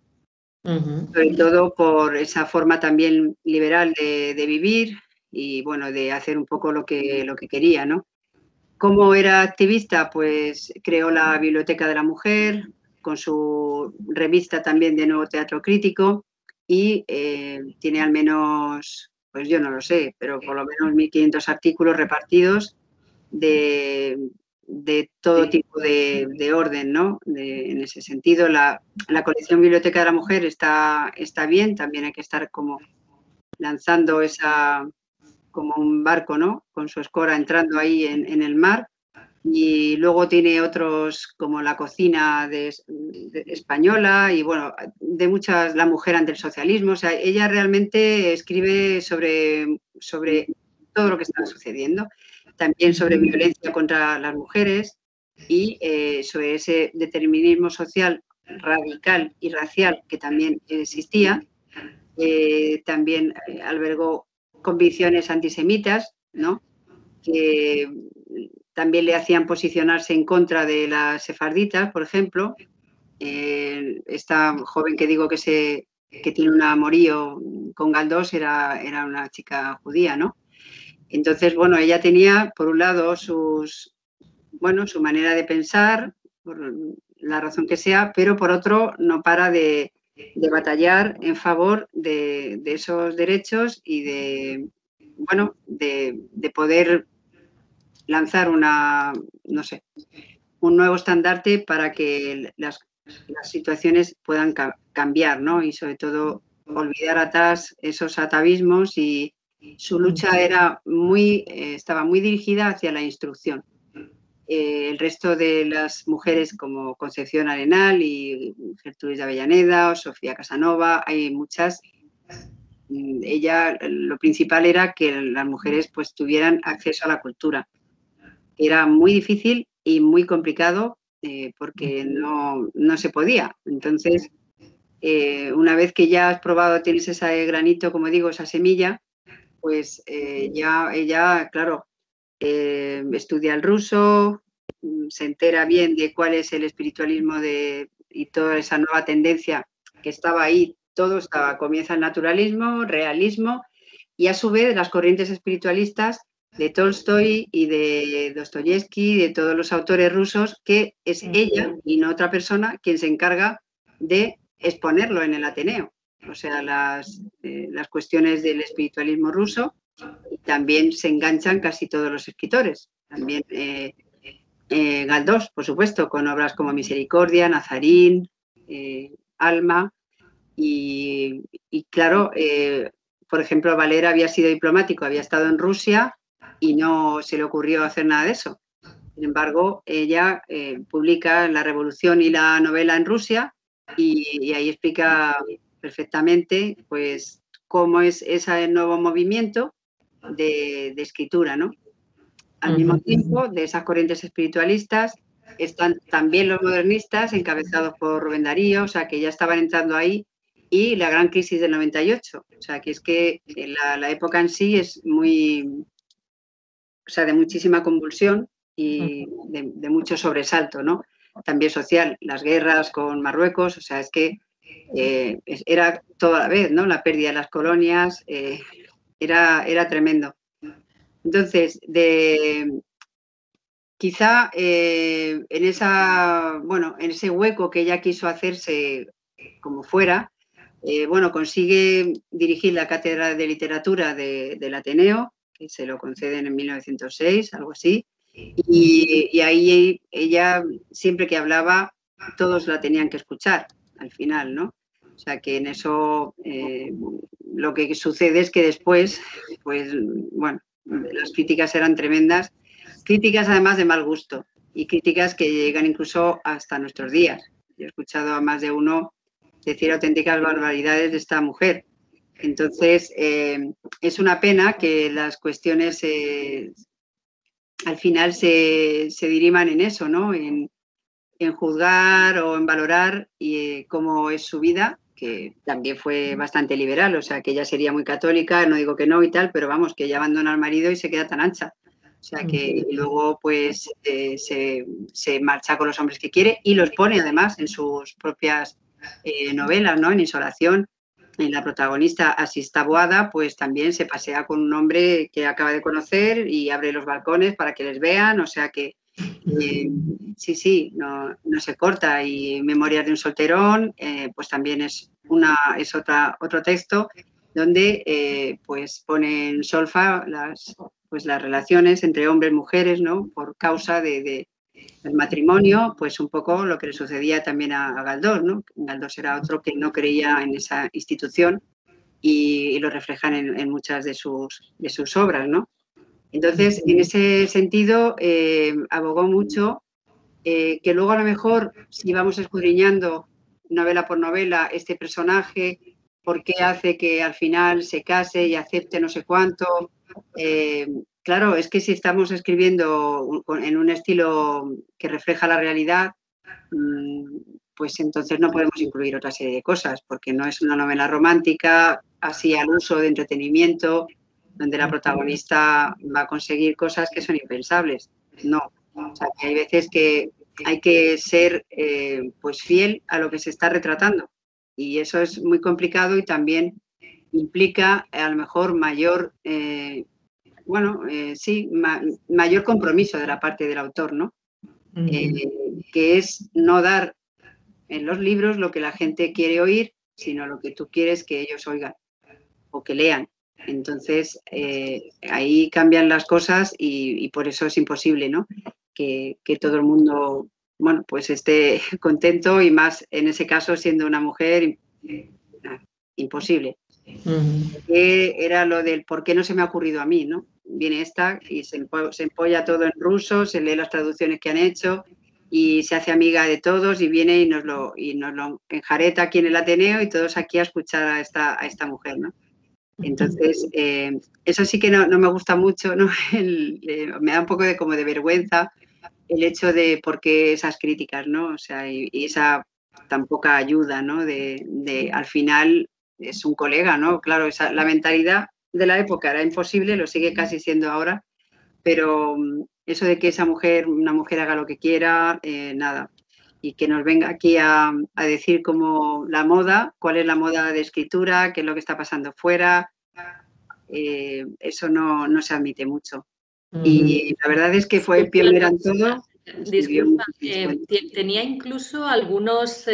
Sobre todo por esa forma también liberal de vivir y, bueno, de hacer un poco lo que quería, ¿no? ¿Cómo era activista? Pues creó la Biblioteca de la Mujer, con su revista también de Nuevo Teatro Crítico, y tiene al menos, pues yo no lo sé, pero por lo menos 1.500 artículos repartidos de todo tipo de orden, ¿no? En ese sentido, la colección Biblioteca de la Mujer está bien, también hay que estar como lanzando como un barco, ¿no? Con su escora entrando ahí en el mar. Y luego tiene otros como la cocina española y, bueno, de muchas, la mujer ante el socialismo. O sea, ella realmente escribe sobre todo lo que está sucediendo. También sobre violencia contra las mujeres y sobre ese determinismo social radical y racial que también existía. También albergó convicciones antisemitas, ¿no? Que también le hacían posicionarse en contra de las sefarditas, por ejemplo. Esta joven que digo que tiene un amorío con Galdós era una chica judía, ¿no? Entonces, bueno, ella tenía, por un lado, su manera de pensar, por la razón que sea, pero por otro, no para de batallar en favor de esos derechos y de poder lanzar un nuevo estandarte para que las situaciones puedan cambiar, ¿no? Y sobre todo olvidar atrás esos atavismos, y su lucha estaba muy dirigida hacia la instrucción. El resto de las mujeres, como Concepción Arenal y Gertrudis de Avellaneda o Sofía Casanova, hay muchas. Ella, lo principal era que las mujeres pues tuvieran acceso a la cultura. Era muy difícil y muy complicado porque no se podía. Entonces, una vez que ya has probado, tienes ese granito, como digo, esa semilla, pues ya ella, claro, estudia el ruso, se entera bien de cuál es el espiritualismo y toda esa nueva tendencia que estaba ahí. Comienza el naturalismo, realismo, y a su vez las corrientes espiritualistas de Tolstoy y de Dostoyevsky, de todos los autores rusos, que es ella y no otra persona quien se encarga de exponerlo en el Ateneo. O sea, las cuestiones del espiritualismo ruso, y también se enganchan casi todos los escritores. También Galdós, por supuesto, con obras como Misericordia, Nazarín, Alma, y claro, por ejemplo, Valera había sido diplomático, había estado en Rusia y no se le ocurrió hacer nada de eso. Sin embargo, ella publica La Revolución y la novela en Rusia, y ahí explica perfectamente pues cómo es ese nuevo movimiento de escritura, ¿no? Al mismo tiempo, de esas corrientes espiritualistas están también los modernistas, encabezados por Rubén Darío, o sea, que ya estaban entrando ahí, y la gran crisis del 98. O sea, que es que la época en sí es de muchísima convulsión y de mucho sobresalto, ¿no? También social, las guerras con Marruecos, o sea, es que era toda la vez, ¿no? La pérdida de las colonias, era tremendo. Entonces, quizá en ese hueco que ella quiso hacerse como fuera, consigue dirigir la Cátedra de Literatura del Ateneo, que se lo conceden en 1906, algo así, y ahí ella, siempre que hablaba, todos la tenían que escuchar, al final, ¿no? O sea, que en eso lo que sucede es que después, pues, bueno, las críticas eran tremendas, críticas además de mal gusto, y críticas que llegan incluso hasta nuestros días. Yo he escuchado a más de uno decir auténticas barbaridades de esta mujer. Entonces, es una pena que las cuestiones al final se diriman en eso, ¿no? En juzgar o en valorar cómo es su vida, que también fue bastante liberal, o sea, que ella sería muy católica, no digo que no y tal, pero vamos, que ella abandona al marido y se queda tan ancha. O sea, que luego pues se marcha con los hombres que quiere y los pone además en sus propias novelas, ¿no? En Insolación, en la protagonista Asís Taboada, pues también se pasea con un hombre que acaba de conocer y abre los balcones para que les vean, o sea que sí, no se corta. Y Memorias de un solterón, pues también es otro texto donde pues pone en solfa las relaciones entre hombres y mujeres, ¿no? Por causa del matrimonio, pues un poco lo que le sucedía también a Galdós, ¿no? Galdós era otro que no creía en esa institución y lo reflejan en muchas de sus obras, ¿no? Entonces, en ese sentido, abogó mucho que luego a lo mejor, si vamos escudriñando novela por novela este personaje, por qué hace que al final se case y acepte no sé cuánto. Claro, es que si estamos escribiendo en un estilo que refleja la realidad, pues entonces no podemos incluir otra serie de cosas, porque no es una novela romántica, así al uso de entretenimiento, donde la protagonista va a conseguir cosas que son impensables. No. O sea, que hay veces que hay que ser pues fiel a lo que se está retratando. Y eso es muy complicado y también implica a lo mejor mayor, mayor compromiso de la parte del autor, ¿no? Que es no dar en los libros lo que la gente quiere oír, sino lo que tú quieres que ellos oigan o que lean. Entonces, ahí cambian las cosas y por eso es imposible, ¿no? Que todo el mundo, bueno, pues esté contento y más en ese caso siendo una mujer, imposible. Era lo del por qué no se me ha ocurrido a mí, ¿no? Viene esta y se empolla todo en ruso, se lee las traducciones que han hecho y se hace amiga de todos y viene y nos lo enjareta aquí en el Ateneo y todos aquí a escuchar a esta mujer, ¿no? Entonces, eso sí que no me gusta mucho, ¿no? Me da un poco como de vergüenza el hecho de por qué esas críticas, ¿no? O sea, y esa tan poca ayuda, ¿no? Al final es un colega, ¿no? Claro, la mentalidad de la época era imposible, lo sigue casi siendo ahora, pero eso de que una mujer haga lo que quiera, nada. Y que nos venga aquí a decir cómo la moda, cuál es la moda de escritura, qué es lo que está pasando fuera, eso no se admite mucho. Y la verdad es que fue pionera en todo. Disculpa, tenía incluso algunos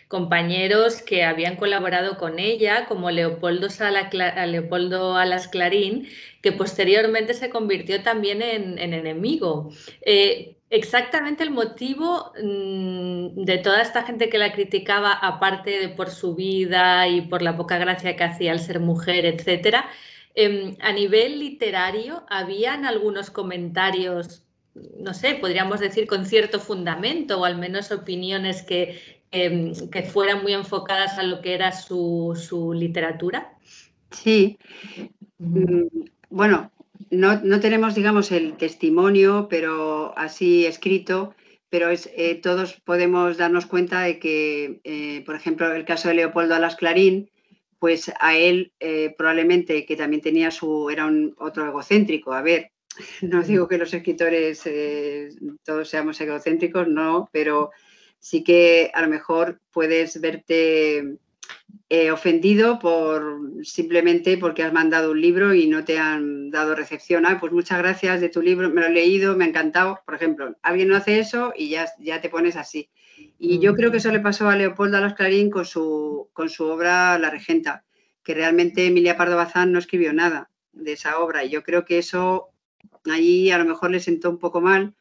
compañeros que habían colaborado con ella, como Leopoldo Alas Clarín, que posteriormente se convirtió también en enemigo. Exactamente el motivo de toda esta gente que la criticaba, aparte de por su vida y por la poca gracia que hacía al ser mujer, etcétera, a nivel literario, ¿habían algunos comentarios, no sé, podríamos decir con cierto fundamento, o al menos opiniones que fueran muy enfocadas a lo que era su literatura? Sí. Bueno, no tenemos, digamos, el testimonio, pero así escrito, pero todos podemos darnos cuenta de que, por ejemplo, el caso de Leopoldo Alas Clarín, pues a él probablemente, que también era otro egocéntrico. A ver, no digo que los escritores todos seamos egocéntricos, no, pero sí que a lo mejor puedes verte ofendido simplemente porque has mandado un libro y no te han dado recepción. Pues muchas gracias de tu libro, me lo he leído, me ha encantado. Por ejemplo, alguien no hace eso y ya te pones así. Y yo creo que eso le pasó a Leopoldo Alas Clarín con su obra La Regenta, que realmente Emilia Pardo Bazán no escribió nada de esa obra. Y yo creo que eso ahí a lo mejor le sentó un poco mal,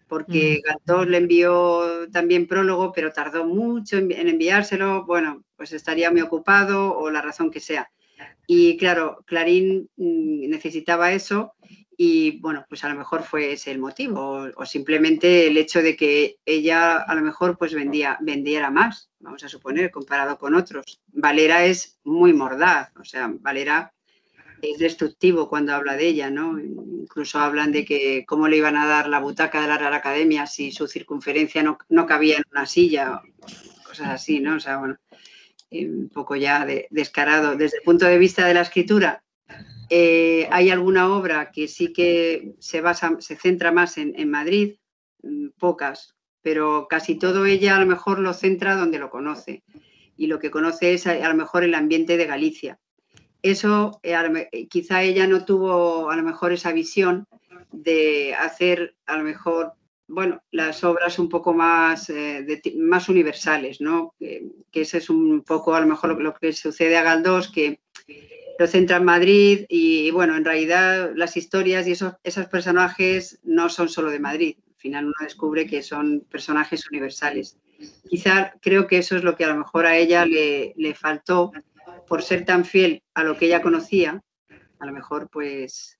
porque Galdós le envió también prólogo, pero tardó mucho en enviárselo. Bueno, pues estaría muy ocupado o la razón que sea. Y claro, Clarín necesitaba eso y bueno, pues a lo mejor fue ese el motivo o simplemente el hecho de que ella a lo mejor pues vendiera más, vamos a suponer, comparado con otros. Valera es muy mordaz, o sea, Valera es destructivo cuando habla de ella, ¿no? Incluso hablan de que cómo le iban a dar la butaca de la Real Academia si su circunferencia no cabía en una silla, cosas así, ¿no? O sea, bueno, un poco ya descarado. Desde el punto de vista de la escritura, hay alguna obra que sí que se centra más en Madrid, pocas, pero casi todo ella a lo mejor lo centra donde lo conoce. Y lo que conoce es a lo mejor el ambiente de Galicia. Eso, quizá ella no tuvo a lo mejor esa visión de hacer a lo mejor, bueno, las obras un poco más, más universales, ¿no? Que ese es un poco a lo mejor lo que sucede a Galdós, que lo centra en Madrid y, bueno, en realidad las historias y esos personajes no son solo de Madrid. Al final uno descubre que son personajes universales. Quizá creo que eso es lo que a lo mejor a ella le faltó por ser tan fiel a lo que ella conocía. A lo mejor, pues,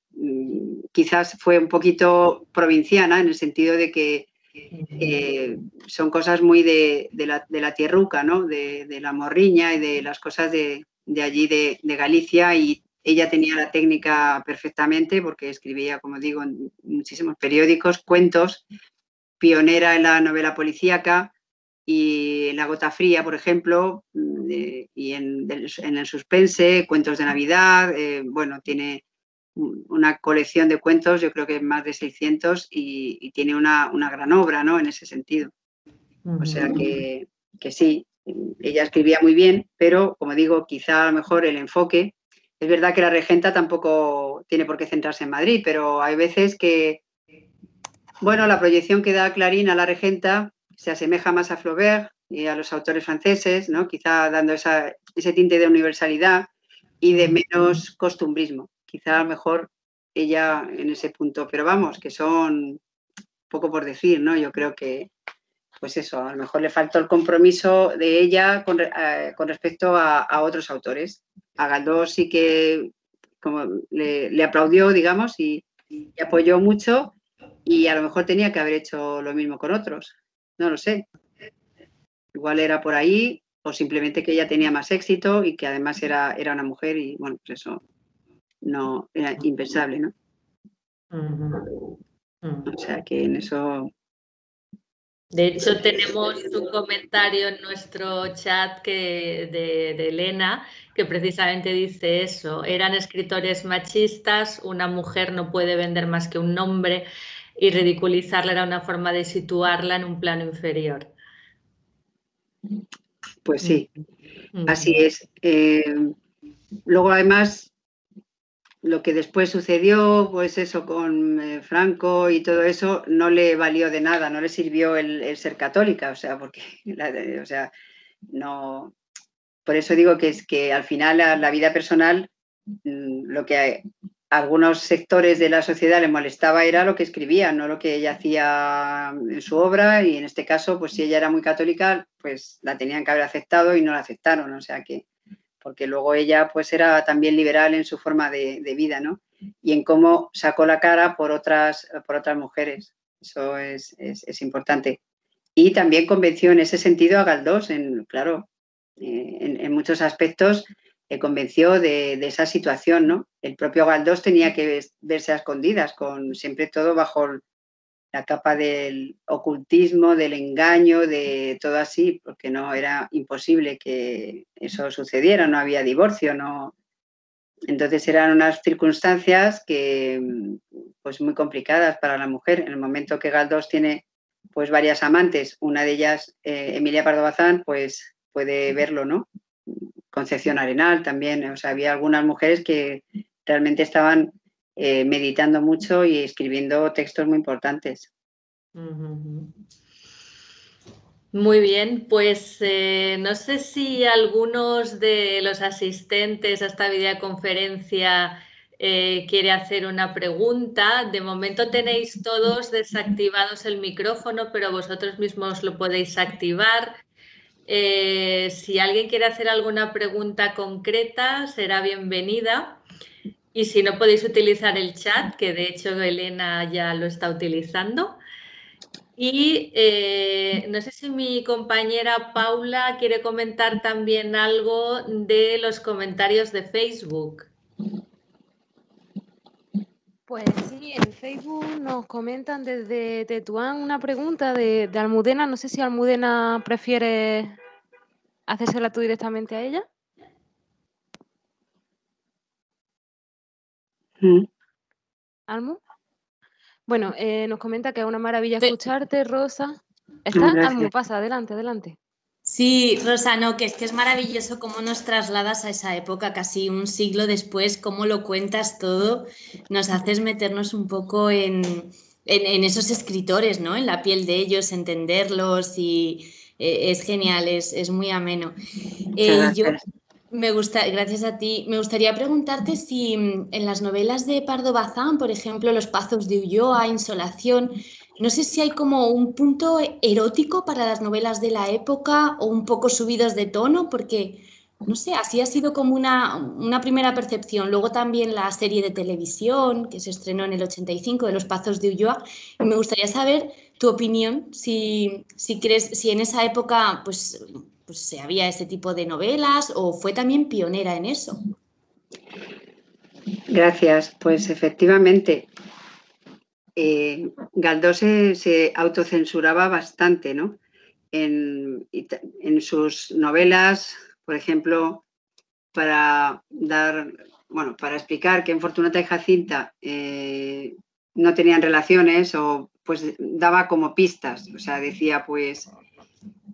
quizás fue un poquito provinciana en el sentido de que son cosas muy de la tierruca, ¿no? De la morriña y de las cosas de allí de Galicia, y ella tenía la técnica perfectamente porque escribía, como digo, en muchísimos periódicos, cuentos, pionera en la novela policíaca y en La gota fría, por ejemplo, y en el suspense, cuentos de Navidad, bueno, tiene una colección de cuentos, yo creo que más de 600, y tiene una gran obra, ¿no? En ese sentido. O sea que sí, ella escribía muy bien, pero, como digo, quizá a lo mejor el enfoque, es verdad que la regenta tampoco tiene por qué centrarse en Madrid, pero hay veces que, bueno, la proyección que da Clarín a la regenta se asemeja más a Flaubert y a los autores franceses, ¿no? Quizá dando ese tinte de universalidad y de menos costumbrismo. Quizá a lo mejor ella en ese punto, pero vamos, que son poco por decir, ¿no? Yo creo que, pues eso, a lo mejor le faltó el compromiso de ella con respecto a otros autores. A Galdós sí que como le aplaudió, digamos, y apoyó mucho, y a lo mejor tenía que haber hecho lo mismo con otros. No lo sé. Igual era por ahí, o simplemente que ella tenía más éxito y que además era una mujer, y bueno, pues eso no era impensable, ¿no? O sea que en eso... De hecho, tenemos un comentario en nuestro chat de Elena, que precisamente dice eso: eran escritores machistas, una mujer no puede vender más que un nombre, y ridiculizarla era una forma de situarla en un plano inferior. Pues sí, así es. Luego, además, lo que después sucedió, pues eso, con Franco y todo eso, no le valió de nada, no le sirvió el ser católica, o sea, porque, o sea, no... Por eso digo que es que al final la vida personal, lo que a algunos sectores de la sociedad le molestaba era lo que escribía, no lo que ella hacía en su obra, y en este caso, pues si ella era muy católica, pues la tenían que haber aceptado y no la aceptaron, o sea que... porque luego ella pues era también liberal en su forma de vida, ¿no? Y en cómo sacó la cara por otras mujeres. Eso es importante. Y también convenció en ese sentido a Galdós, claro, en muchos aspectos convenció de esa situación, ¿no? El propio Galdós tenía que verse a escondidas, con siempre todo bajo la capa del ocultismo, del engaño, de todo así, porque no era imposible que eso sucediera, no había divorcio, no. Entonces eran unas circunstancias que, pues muy complicadas para la mujer. En el momento que Galdós tiene pues varias amantes, una de ellas, Emilia Pardo Bazán, pues puede verlo, ¿no? Concepción Arenal también, o sea, había algunas mujeres que realmente estaban meditando mucho y escribiendo textos muy importantes. Muy bien, pues no sé si algunos de los asistentes a esta videoconferencia quiere hacer una pregunta. De momento tenéis todos desactivados el micrófono, pero vosotros mismos lo podéis activar. Si alguien quiere hacer alguna pregunta concreta, será bienvenida. Y si no, podéis utilizar el chat, que de hecho Elena ya lo está utilizando. Y no sé si mi compañera Paula quiere comentar también algo de los comentarios de Facebook. Pues sí, en Facebook nos comentan desde Tetuán una pregunta de Almudena. No sé si Almudena prefiere hacérsela tú directamente a ella. Almu. Bueno, nos comenta que es una maravilla escucharte, Rosa. ¿Estás? Almu, pasa, adelante, adelante. Sí, Rosa, no, que es maravilloso cómo nos trasladas a esa época, casi un siglo después, cómo lo cuentas todo, nos haces meternos un poco en esos escritores, ¿no? En la piel de ellos, entenderlos y es genial, es muy ameno. Gracias a ti, me gustaría preguntarte si en las novelas de Pardo Bazán, por ejemplo, Los Pazos de Ulloa, Insolación, no sé si hay como un punto erótico para las novelas de la época o un poco subidos de tono, porque, no sé, así ha sido como una primera percepción. Luego también la serie de televisión que se estrenó en el 85 de Los Pazos de Ulloa. Y me gustaría saber tu opinión, si crees, si en esa época pues se había ese tipo de novelas o fue también pionera en eso. Gracias, pues efectivamente. Galdós se autocensuraba bastante, ¿no? En sus novelas, por ejemplo, para explicar que en Fortunata y Jacinta no tenían relaciones, o pues daba como pistas, o sea, decía pues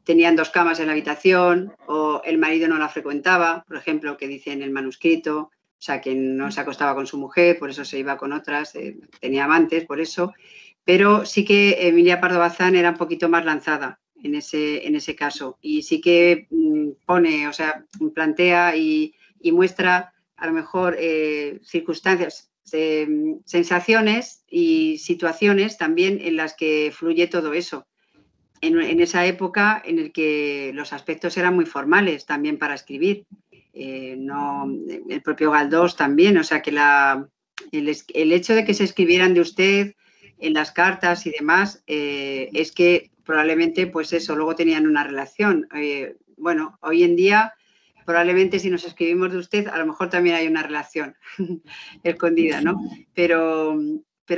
tenían 2 camas en la habitación, o el marido no la frecuentaba, por ejemplo, que dice en el manuscrito. O sea, que no se acostaba con su mujer, por eso se iba con otras, tenía amantes, por eso. Pero sí que Emilia Pardo Bazán era un poquito más lanzada en ese caso. Y sí que pone, o sea, plantea y muestra a lo mejor circunstancias, sensaciones y situaciones también en las que fluye todo eso. En esa época en el que los aspectos eran muy formales también para escribir. El propio Galdós también, o sea que el hecho de que se escribieran de usted en las cartas y demás es que probablemente pues eso, luego tenían una relación. Bueno, hoy en día probablemente si nos escribimos de usted a lo mejor también hay una relación escondida, ¿no? Pero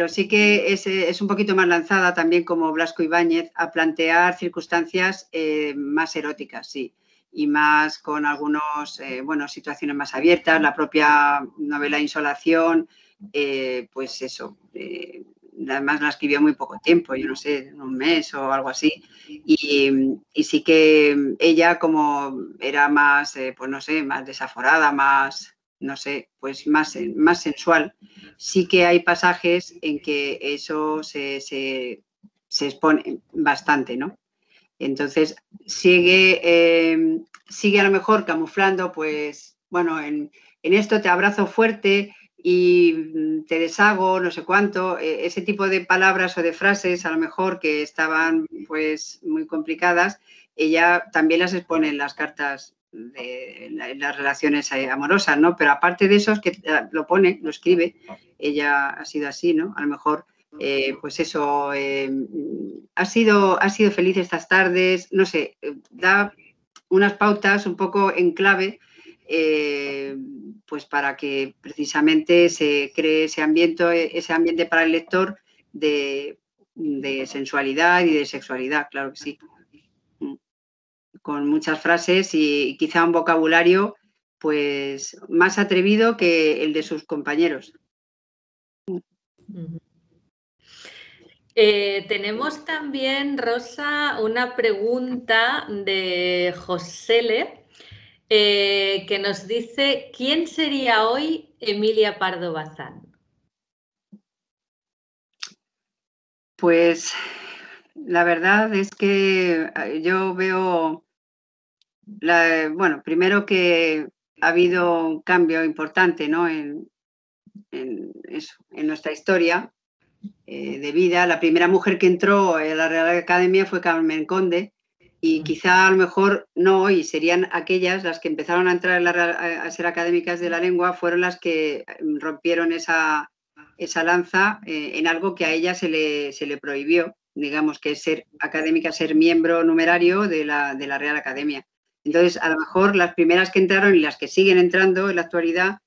sí que es un poquito más lanzada también como Blasco Ibáñez a plantear circunstancias más eróticas, sí. Y más con algunos, situaciones más abiertas. La propia novela Insolación, pues eso, además la escribió muy poco tiempo, yo no sé, un mes o algo así. Y sí que ella como era más, pues no sé, más desaforada, más, no sé, pues más sensual. Sí que hay pasajes en que eso se expone bastante, ¿no? Entonces, sigue a lo mejor camuflando, pues, bueno, en esto te abrazo fuerte y te deshago, no sé cuánto, ese tipo de palabras o de frases a lo mejor que estaban pues muy complicadas, ella también las expone en las cartas en las relaciones amorosas, ¿no? Pero aparte de eso es que lo pone, lo escribe, ella ha sido así, ¿no? A lo mejor pues eso, ha sido feliz estas tardes, no sé, da unas pautas un poco en clave, pues para que precisamente se cree ese ambiente para el lector de sensualidad y de sexualidad, claro que sí. Con muchas frases y quizá un vocabulario pues más atrevido que el de sus compañeros. Tenemos también, Rosa, una pregunta de Josele que nos dice: ¿quién sería hoy Emilia Pardo Bazán? Pues la verdad es que yo veo, primero que ha habido un cambio importante, ¿no? en nuestra historia de vida. La primera mujer que entró a la Real Academia fue Carmen Conde, y quizá a lo mejor no hoy, serían aquellas las que empezaron a entrar a ser académicas de la lengua, fueron las que rompieron esa lanza en algo que a ella se le prohibió, digamos, que es ser académica, ser miembro numerario de la Real Academia. Entonces, a lo mejor las primeras que entraron y las que siguen entrando en la actualidad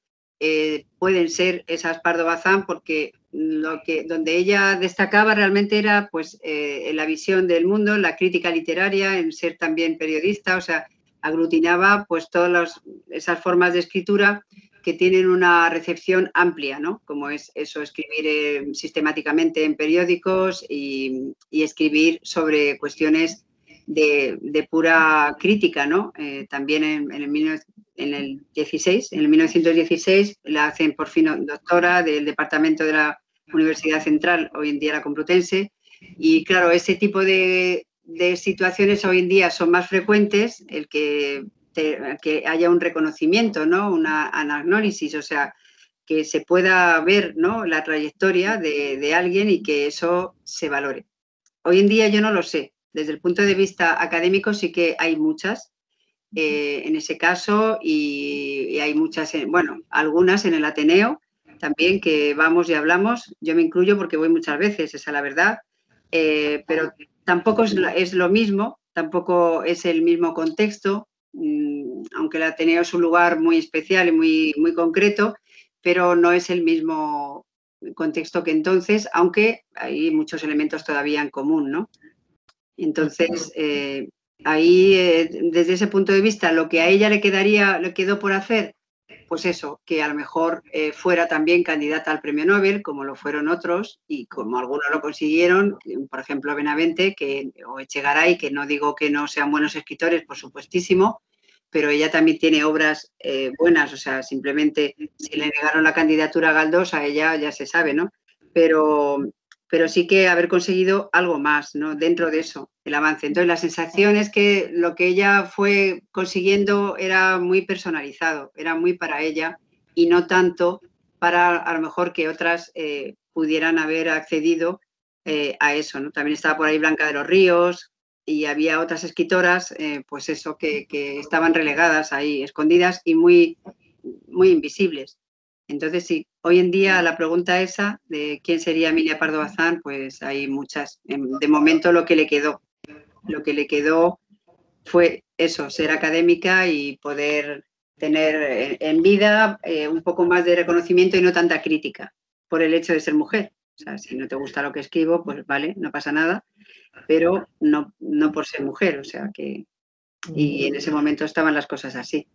pueden ser esas Pardo Bazán, porque donde ella destacaba realmente era pues en la visión del mundo, en la crítica literaria, en ser también periodista, o sea, aglutinaba pues todas esas formas de escritura que tienen una recepción amplia, ¿no? Como es eso, escribir sistemáticamente en periódicos y escribir sobre cuestiones de pura crítica, ¿no? También en el 1916 la hacen por fin doctora del departamento de la Universidad Central, hoy en día la Complutense, y claro, ese tipo de situaciones hoy en día son más frecuentes, el que haya un reconocimiento, ¿no? Una anagnórisis, o sea, que se pueda ver, ¿no? La trayectoria de alguien y que eso se valore. Hoy en día yo no lo sé. Desde el punto de vista académico sí que hay muchas en ese caso y hay muchas, bueno, algunas en el Ateneo también que vamos y hablamos. Yo me incluyo porque voy muchas veces, esa es la verdad, pero tampoco es lo mismo, tampoco es el mismo contexto, aunque el Ateneo es un lugar muy especial y muy concreto, pero no es el mismo contexto que entonces, aunque hay muchos elementos todavía en común, ¿no? Entonces, ahí, desde ese punto de vista, lo que a ella le quedó por hacer, pues eso, que a lo mejor fuera también candidata al premio Nobel, como lo fueron otros, y como algunos lo consiguieron, por ejemplo, Benavente o Echegaray, que no digo que no sean buenos escritores, por supuestísimo, pero ella también tiene obras buenas, o sea, simplemente si le negaron la candidatura a Galdós, a ella ya se sabe, ¿no? Pero sí que haber conseguido algo más, ¿no? Dentro de eso, el avance. Entonces, la sensación es que lo que ella fue consiguiendo era muy personalizado, era muy para ella y no tanto para a lo mejor que otras pudieran haber accedido a eso, ¿no? También estaba por ahí Blanca de los Ríos y había otras escritoras, pues eso, que estaban relegadas ahí, escondidas y muy invisibles. Entonces, sí, hoy en día la pregunta esa de quién sería Emilia Pardo Bazán, pues hay muchas. De momento lo que le quedó fue eso, ser académica y poder tener en vida un poco más de reconocimiento y no tanta crítica por el hecho de ser mujer. O sea, si no te gusta lo que escribo, pues vale, no pasa nada, pero no por ser mujer, o sea que... Y en ese momento estaban las cosas así.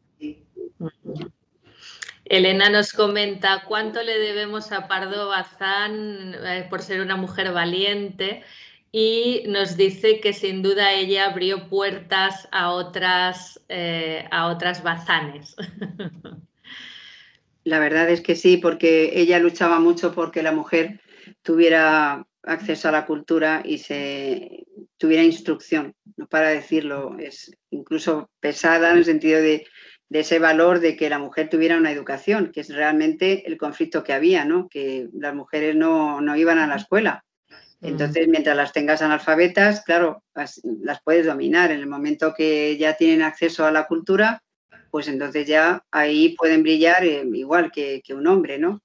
Elena nos comenta cuánto le debemos a Pardo Bazán por ser una mujer valiente y nos dice que sin duda ella abrió puertas a otras Bazanes. La verdad es que sí, porque ella luchaba mucho porque la mujer tuviera acceso a la cultura y tuviera instrucción, no para decirlo, es incluso pesada en el sentido de ese valor de que la mujer tuviera una educación, que es realmente el conflicto que había, ¿no? Que las mujeres no iban a la escuela. Entonces, mientras las tengas analfabetas, claro, las puedes dominar. En el momento que ya tienen acceso a la cultura, pues entonces ya ahí pueden brillar igual que un hombre, ¿no?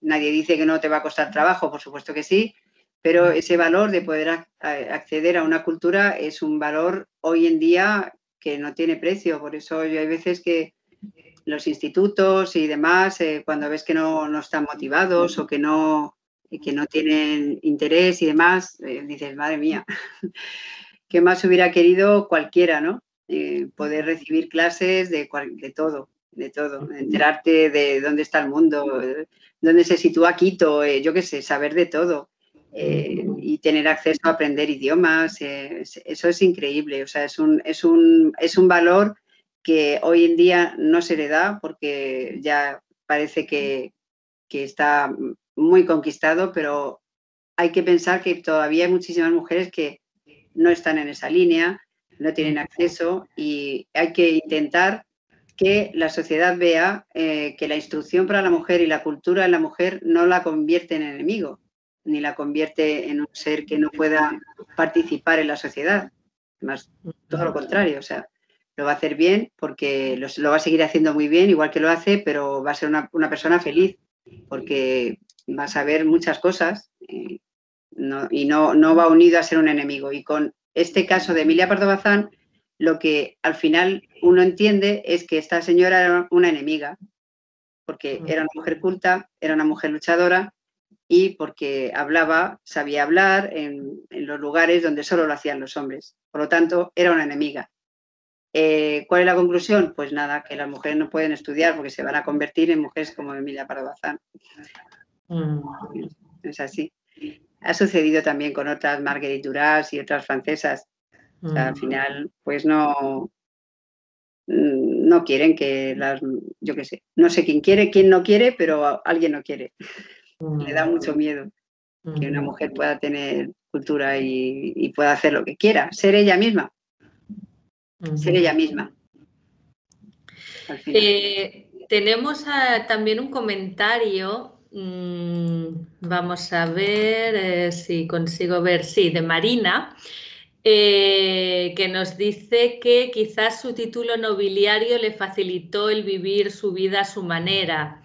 Nadie dice que no te va a costar trabajo, por supuesto que sí, pero ese valor de poder acceder a una cultura es un valor hoy en día que no tiene precio. Por eso hay veces que los institutos y demás, cuando ves que no están motivados o que no tienen interés y demás, dices, madre mía, ¿qué más hubiera querido cualquiera, ¿no? Poder recibir clases de todo, enterarte de dónde está el mundo, dónde se sitúa Quito, yo qué sé, saber de todo y tener acceso a aprender idiomas, eso es increíble, o sea, es un valor que hoy en día no se le da porque ya parece que está muy conquistado, pero hay que pensar que todavía hay muchísimas mujeres que no están en esa línea, no tienen acceso y hay que intentar que la sociedad vea que la instrucción para la mujer y la cultura en la mujer no la convierte en enemigo, ni la convierte en un ser que no pueda participar en la sociedad. Más todo lo contrario, o sea, lo va a hacer bien porque lo va a seguir haciendo muy bien, igual que lo hace, pero va a ser una persona feliz porque va a saber muchas cosas y no va unido a ser un enemigo. Y con este caso de Emilia Pardo Bazán, lo que al final uno entiende es que esta señora era una enemiga, porque era una mujer culta, era una mujer luchadora y porque sabía hablar en los lugares donde solo lo hacían los hombres. Por lo tanto, era una enemiga. ¿Cuál es la conclusión? Pues nada, que las mujeres no pueden estudiar porque se van a convertir en mujeres como Emilia Pardo Bazán. Es así. Ha sucedido también con otras, Marguerite Duras y otras francesas. O sea, al final, pues no quieren que las, yo qué sé, no sé quién quiere, quién no quiere, pero alguien no quiere. Le da mucho miedo que una mujer pueda tener cultura y pueda hacer lo que quiera, ser ella misma. Ser ella misma. Al final. Tenemos también un comentario, vamos a ver si consigo ver, sí, de Marina, que nos dice que quizás su título nobiliario le facilitó el vivir su vida a su manera,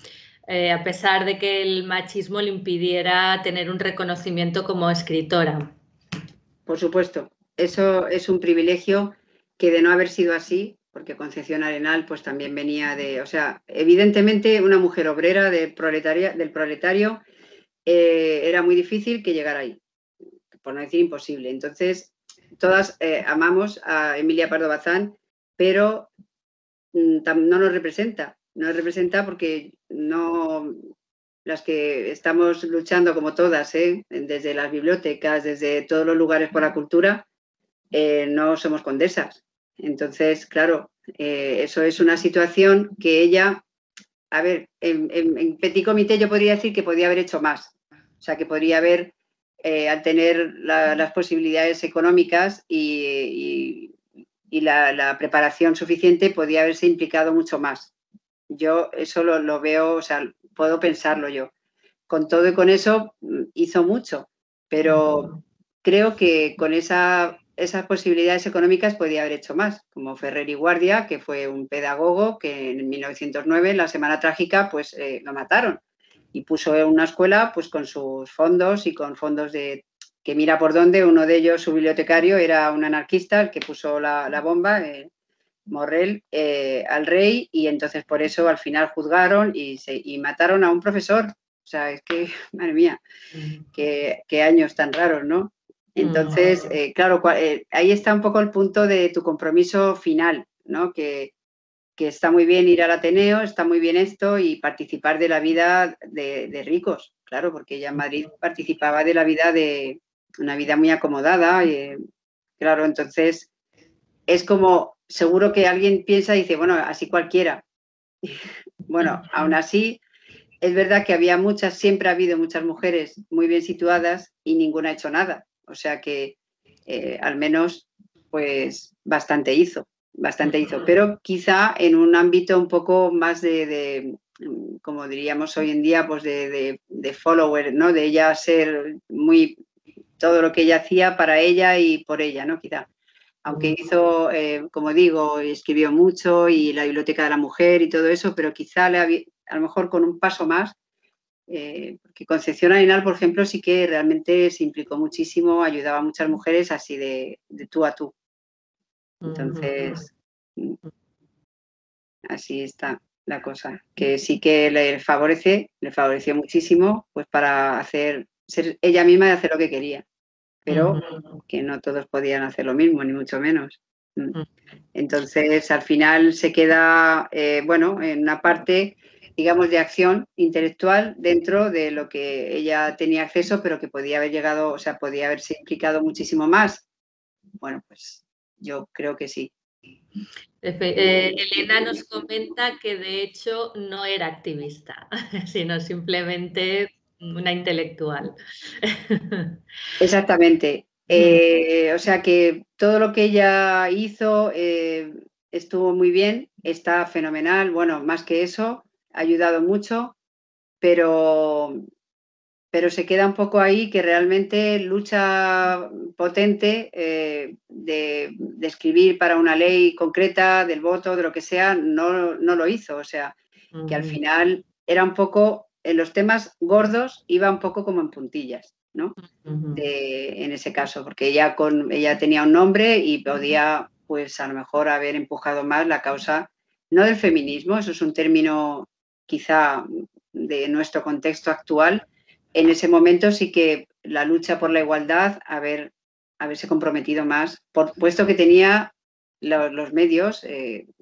a pesar de que el machismo le impidiera tener un reconocimiento como escritora. Por supuesto, eso es un privilegio que, de no haber sido así, porque Concepción Arenal pues también venía de, o sea, evidentemente una mujer obrera del proletario, era muy difícil que llegara ahí, por no decir imposible. Entonces, todas amamos a Emilia Pardo Bazán, pero no nos representa porque no, las que estamos luchando como todas, desde las bibliotecas, desde todos los lugares por la cultura, no somos condesas. Entonces, claro, eso es una situación que ella, a ver, en petit comité yo podría decir que podría haber hecho más. O sea, que podría haber, al tener las posibilidades económicas y la preparación suficiente, podría haberse implicado mucho más. Yo eso lo veo, o sea, puedo pensarlo yo. Con todo y con eso hizo mucho, pero creo que con esas posibilidades económicas podía haber hecho más, como Ferrer y Guardia, que fue un pedagogo que en 1909, en la Semana Trágica, pues lo mataron y puso una escuela pues con sus fondos y con fondos de que mira por dónde. Uno de ellos, su bibliotecario, era un anarquista, el que puso la bomba, Morrell, al rey, y entonces por eso al final juzgaron y mataron a un profesor. O sea, es que, madre mía, qué años tan raros, ¿no? Entonces, claro, ahí está un poco el punto de tu compromiso final, ¿no? Que está muy bien ir al Ateneo, está muy bien esto y participar de la vida de ricos, claro, porque ella en Madrid participaba de la vida de una vida muy acomodada. Claro, entonces es como, seguro que alguien piensa y dice, bueno, así cualquiera. Bueno, aún así, es verdad que siempre ha habido muchas mujeres muy bien situadas y ninguna ha hecho nada. O sea que al menos, pues bastante hizo. Pero quizá en un ámbito un poco más de como diríamos hoy en día, pues de follower, ¿no? De ella ser muy, todo lo que ella hacía para ella y por ella, ¿no? Quizá. Aunque hizo, como digo, escribió mucho y la Biblioteca de la Mujer y todo eso, pero quizá a lo mejor con un paso más, porque Concepción Arenal, por ejemplo, sí que realmente se implicó muchísimo, ayudaba a muchas mujeres así de tú a tú. Entonces, así está la cosa, que sí que le favoreció muchísimo, pues para ser ella misma y hacer lo que quería, pero que no todos podían hacer lo mismo, ni mucho menos. Entonces, al final se queda, bueno, en una parte, digamos, de acción intelectual dentro de lo que ella tenía acceso, pero que podía haber llegado, o sea, podía haberse implicado muchísimo más. Bueno, pues yo creo que sí. Elena nos comenta que de hecho no era activista, sino simplemente una intelectual. Exactamente. O sea que todo lo que ella hizo estuvo muy bien, está fenomenal. Bueno, más que eso, ha ayudado mucho, pero se queda un poco ahí, que realmente lucha potente de escribir para una ley concreta, del voto, de lo que sea, no lo hizo. O sea, que al final era un poco, en los temas gordos, iba un poco como en puntillas, ¿no? En ese caso, porque ella tenía un nombre y podía, pues a lo mejor, haber empujado más la causa, no del feminismo, eso es un término quizá de nuestro contexto actual. En ese momento sí que la lucha por la igualdad, haberse comprometido más, puesto que tenía los medios,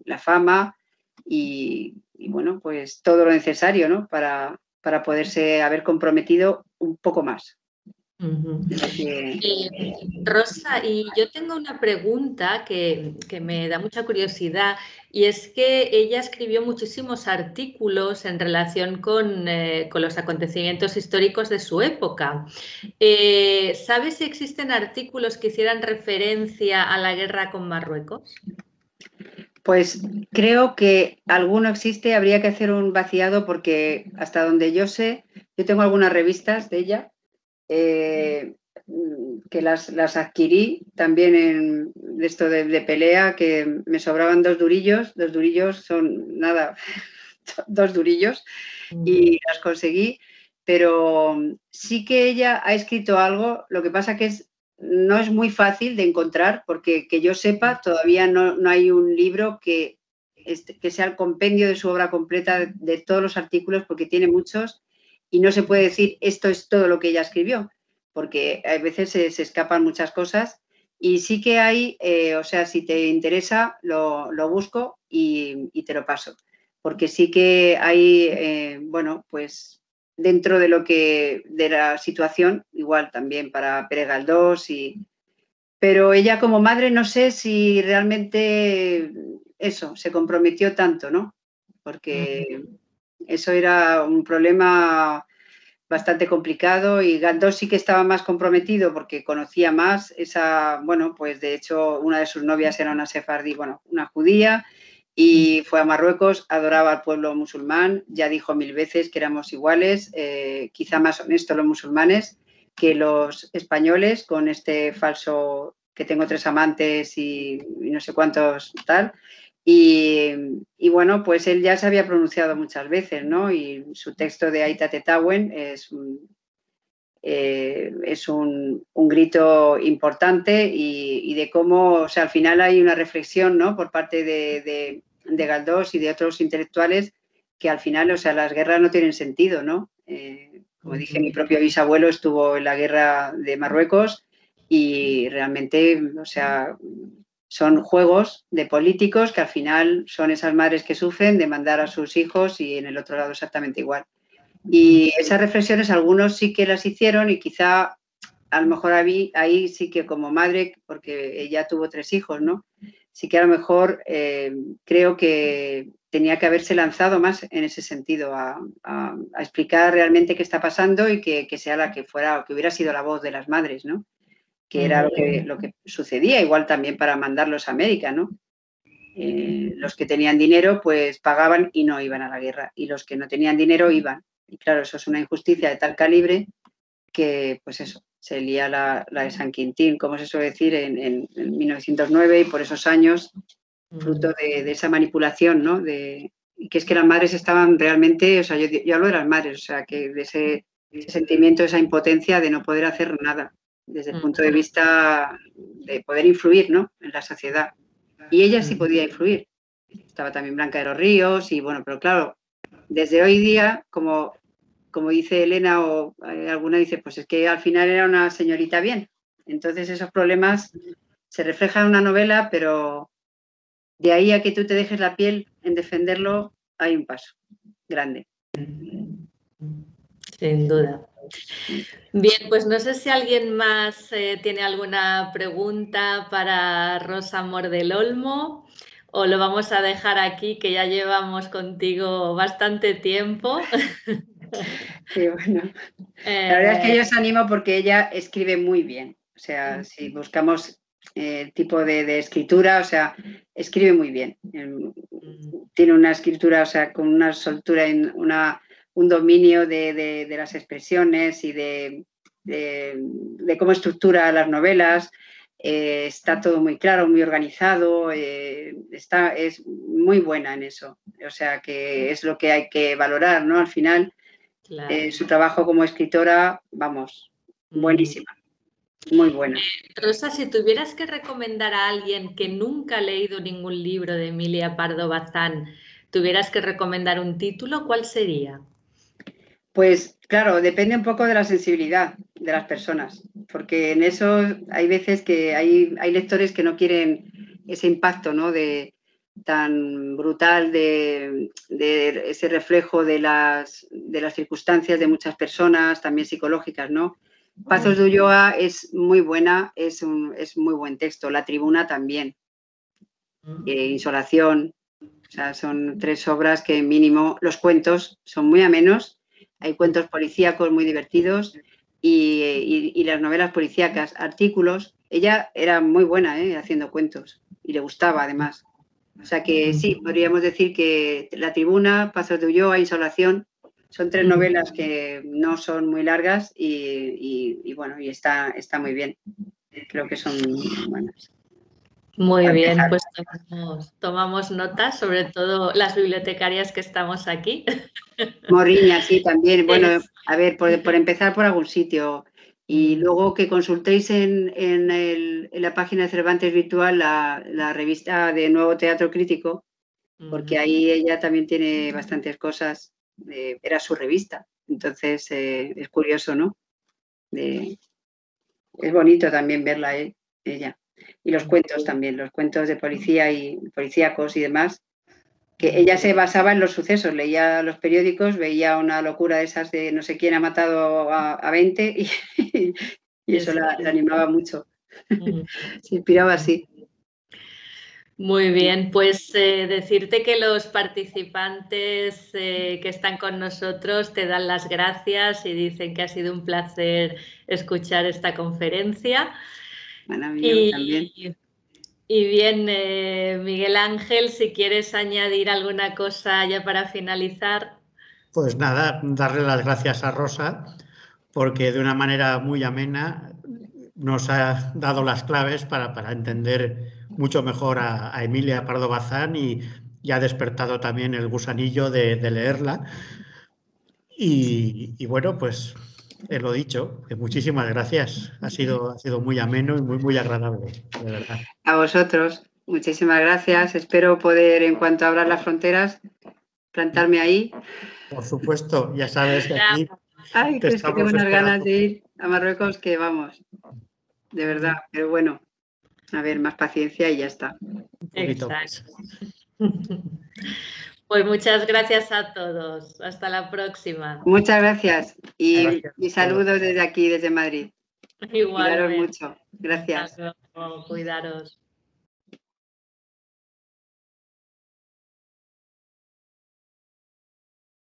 la fama y bueno, pues todo lo necesario, ¿no? Para poderse haber comprometido un poco más. Rosa, y yo tengo una pregunta que me da mucha curiosidad, y es que ella escribió muchísimos artículos en relación con los acontecimientos históricos de su época. ¿Sabes si existen artículos que hicieran referencia a la guerra con Marruecos? Pues creo que alguno existe, habría que hacer un vaciado porque hasta donde yo sé, yo tengo algunas revistas de ella que las adquirí también de esto de pelea, que me sobraban 2 durillos son nada, 2 durillos y las conseguí, pero sí que ella ha escrito algo, lo que pasa que no es muy fácil de encontrar porque que yo sepa todavía no hay un libro que sea el compendio de su obra completa de todos los artículos porque tiene muchos y no se puede decir esto es todo lo que ella escribió porque a veces se escapan muchas cosas y sí que hay, o sea, si te interesa lo busco y te lo paso porque sí que hay, bueno, pues dentro de la situación, igual también para Pere Galdós, pero ella como madre no sé si realmente eso, se comprometió tanto, ¿no? Porque eso era un problema bastante complicado y Galdós sí que estaba más comprometido porque conocía más bueno, pues de hecho una de sus novias era una sefardí, bueno, una judía, y fue a Marruecos, adoraba al pueblo musulmán, ya dijo 1000 veces que éramos iguales, quizá más honestos los musulmanes que los españoles, con este falso que tengo 3 amantes y no sé cuántos tal. Y bueno, pues él ya se había pronunciado muchas veces, ¿no? Y su texto de Aita Tetawen es un grito importante y de cómo, o sea, al final hay una reflexión, ¿no? Por parte de Galdós y de otros intelectuales que al final, o sea, las guerras no tienen sentido, ¿no? Como dije, mi propio bisabuelo estuvo en la guerra de Marruecos y realmente, o sea, son juegos de políticos que al final son esas madres que sufren de mandar a sus hijos y en el otro lado exactamente igual. Y esas reflexiones algunos sí que las hicieron y quizá a lo mejor ahí sí que como madre, porque ella tuvo 3 hijos, ¿no? Sí que a lo mejor creo que tenía que haberse lanzado más en ese sentido, a explicar realmente qué está pasando y que sea la que fuera, que hubiera sido la voz de las madres, ¿no? Que era lo que sucedía, igual también para mandarlos a América, ¿no? Los que tenían dinero pues pagaban y no iban a la guerra y los que no tenían dinero iban. Y claro, eso es una injusticia de tal calibre que, pues eso, se lía la de San Quintín, como se suele decir, en 1909 y por esos años, fruto de esa manipulación, ¿no? Que es que las madres estaban realmente, o sea, yo hablo de las madres, o sea, que de ese sentimiento, esa impotencia de no poder hacer nada, desde el punto de vista de poder influir, ¿no? En la sociedad. Y ella sí podía influir. Estaba también Blanca de los Ríos y bueno, pero claro, desde hoy día, como dice Elena o alguna dice, pues es que al final era una señorita bien. Entonces esos problemas se reflejan en una novela, pero de ahí a que tú te dejes la piel en defenderlo, hay un paso grande. Sin duda. Bien, pues no sé si alguien más tiene alguna pregunta para Rosa Amor del Olmo o lo vamos a dejar aquí, que ya llevamos contigo bastante tiempo. Sí, bueno. La verdad es que yo os animo porque ella escribe muy bien. O sea, si buscamos el tipo de escritura, o sea, escribe muy bien. Tiene una escritura, o sea, con una soltura, un dominio de las expresiones y de cómo estructura las novelas. Está todo muy claro, muy organizado, es muy buena en eso. O sea, que es lo que hay que valorar, ¿no? Al final, claro. Su trabajo como escritora, vamos, buenísima, muy buena. Rosa, si tuvieras que recomendar a alguien que nunca ha leído ningún libro de Emilia Pardo Bazán, tuvieras que recomendar un título, ¿cuál sería? Pues claro, depende un poco de la sensibilidad de las personas, porque en eso hay veces que hay lectores que no quieren ese impacto, ¿no? Tan brutal de ese reflejo de las circunstancias de muchas personas, también psicológicas, ¿no? Pazos de Ulloa es muy buena, es muy buen texto. La Tribuna también. Insolación. O sea, son 3 obras que mínimo. Los cuentos son muy amenos. Hay cuentos policíacos muy divertidos y las novelas policíacas, artículos. Ella era muy buena haciendo cuentos y le gustaba además. O sea que sí, podríamos decir que La Tribuna, Pazos de Ulloa, Insolación, son 3 novelas que no son muy largas y bueno, y está muy bien. Creo que son buenas. Muy bien, pues tomamos nota, sobre todo las bibliotecarias que estamos aquí. Morriña, sí, también. Bueno, a ver, por empezar por algún sitio. Y luego que consultéis en la página de Cervantes Virtual la revista de Nuevo Teatro Crítico, porque ahí ella también tiene bastantes cosas. Era su revista. Entonces, es curioso, ¿no? Es bonito también verla, ella. Y los cuentos también, los cuentos de policía y policíacos y demás, que ella se basaba en los sucesos, leía los periódicos, veía una locura de esas de no sé quién ha matado a 20 y eso la animaba mucho. Se inspiraba así. Muy bien, pues decirte que los participantes que están con nosotros te dan las gracias y dicen que ha sido un placer escuchar esta conferencia. Maravilloso también. Y bien, Miguel Ángel, si quieres añadir alguna cosa ya para finalizar. Pues nada, darle las gracias a Rosa, porque de una manera muy amena nos ha dado las claves para entender mucho mejor a Emilia Pardo Bazán y ha despertado también el gusanillo de leerla. Y bueno, pues lo dicho, que muchísimas gracias. Ha sido muy ameno y muy agradable, de verdad. A vosotros, muchísimas gracias. Espero poder, en cuanto abran las fronteras, plantarme ahí. Por supuesto, ya sabes que aquí Ay, que es que tengo unas ganas de ir a Marruecos que vamos, de verdad. Pero bueno, a ver, más paciencia y ya está. Exacto. Pues muchas gracias a todos. Hasta la próxima. Muchas gracias y Gracias. saludos desde aquí, desde Madrid. Igualmente. Cuidaros mucho. Gracias. Hasta luego. Cuidaros.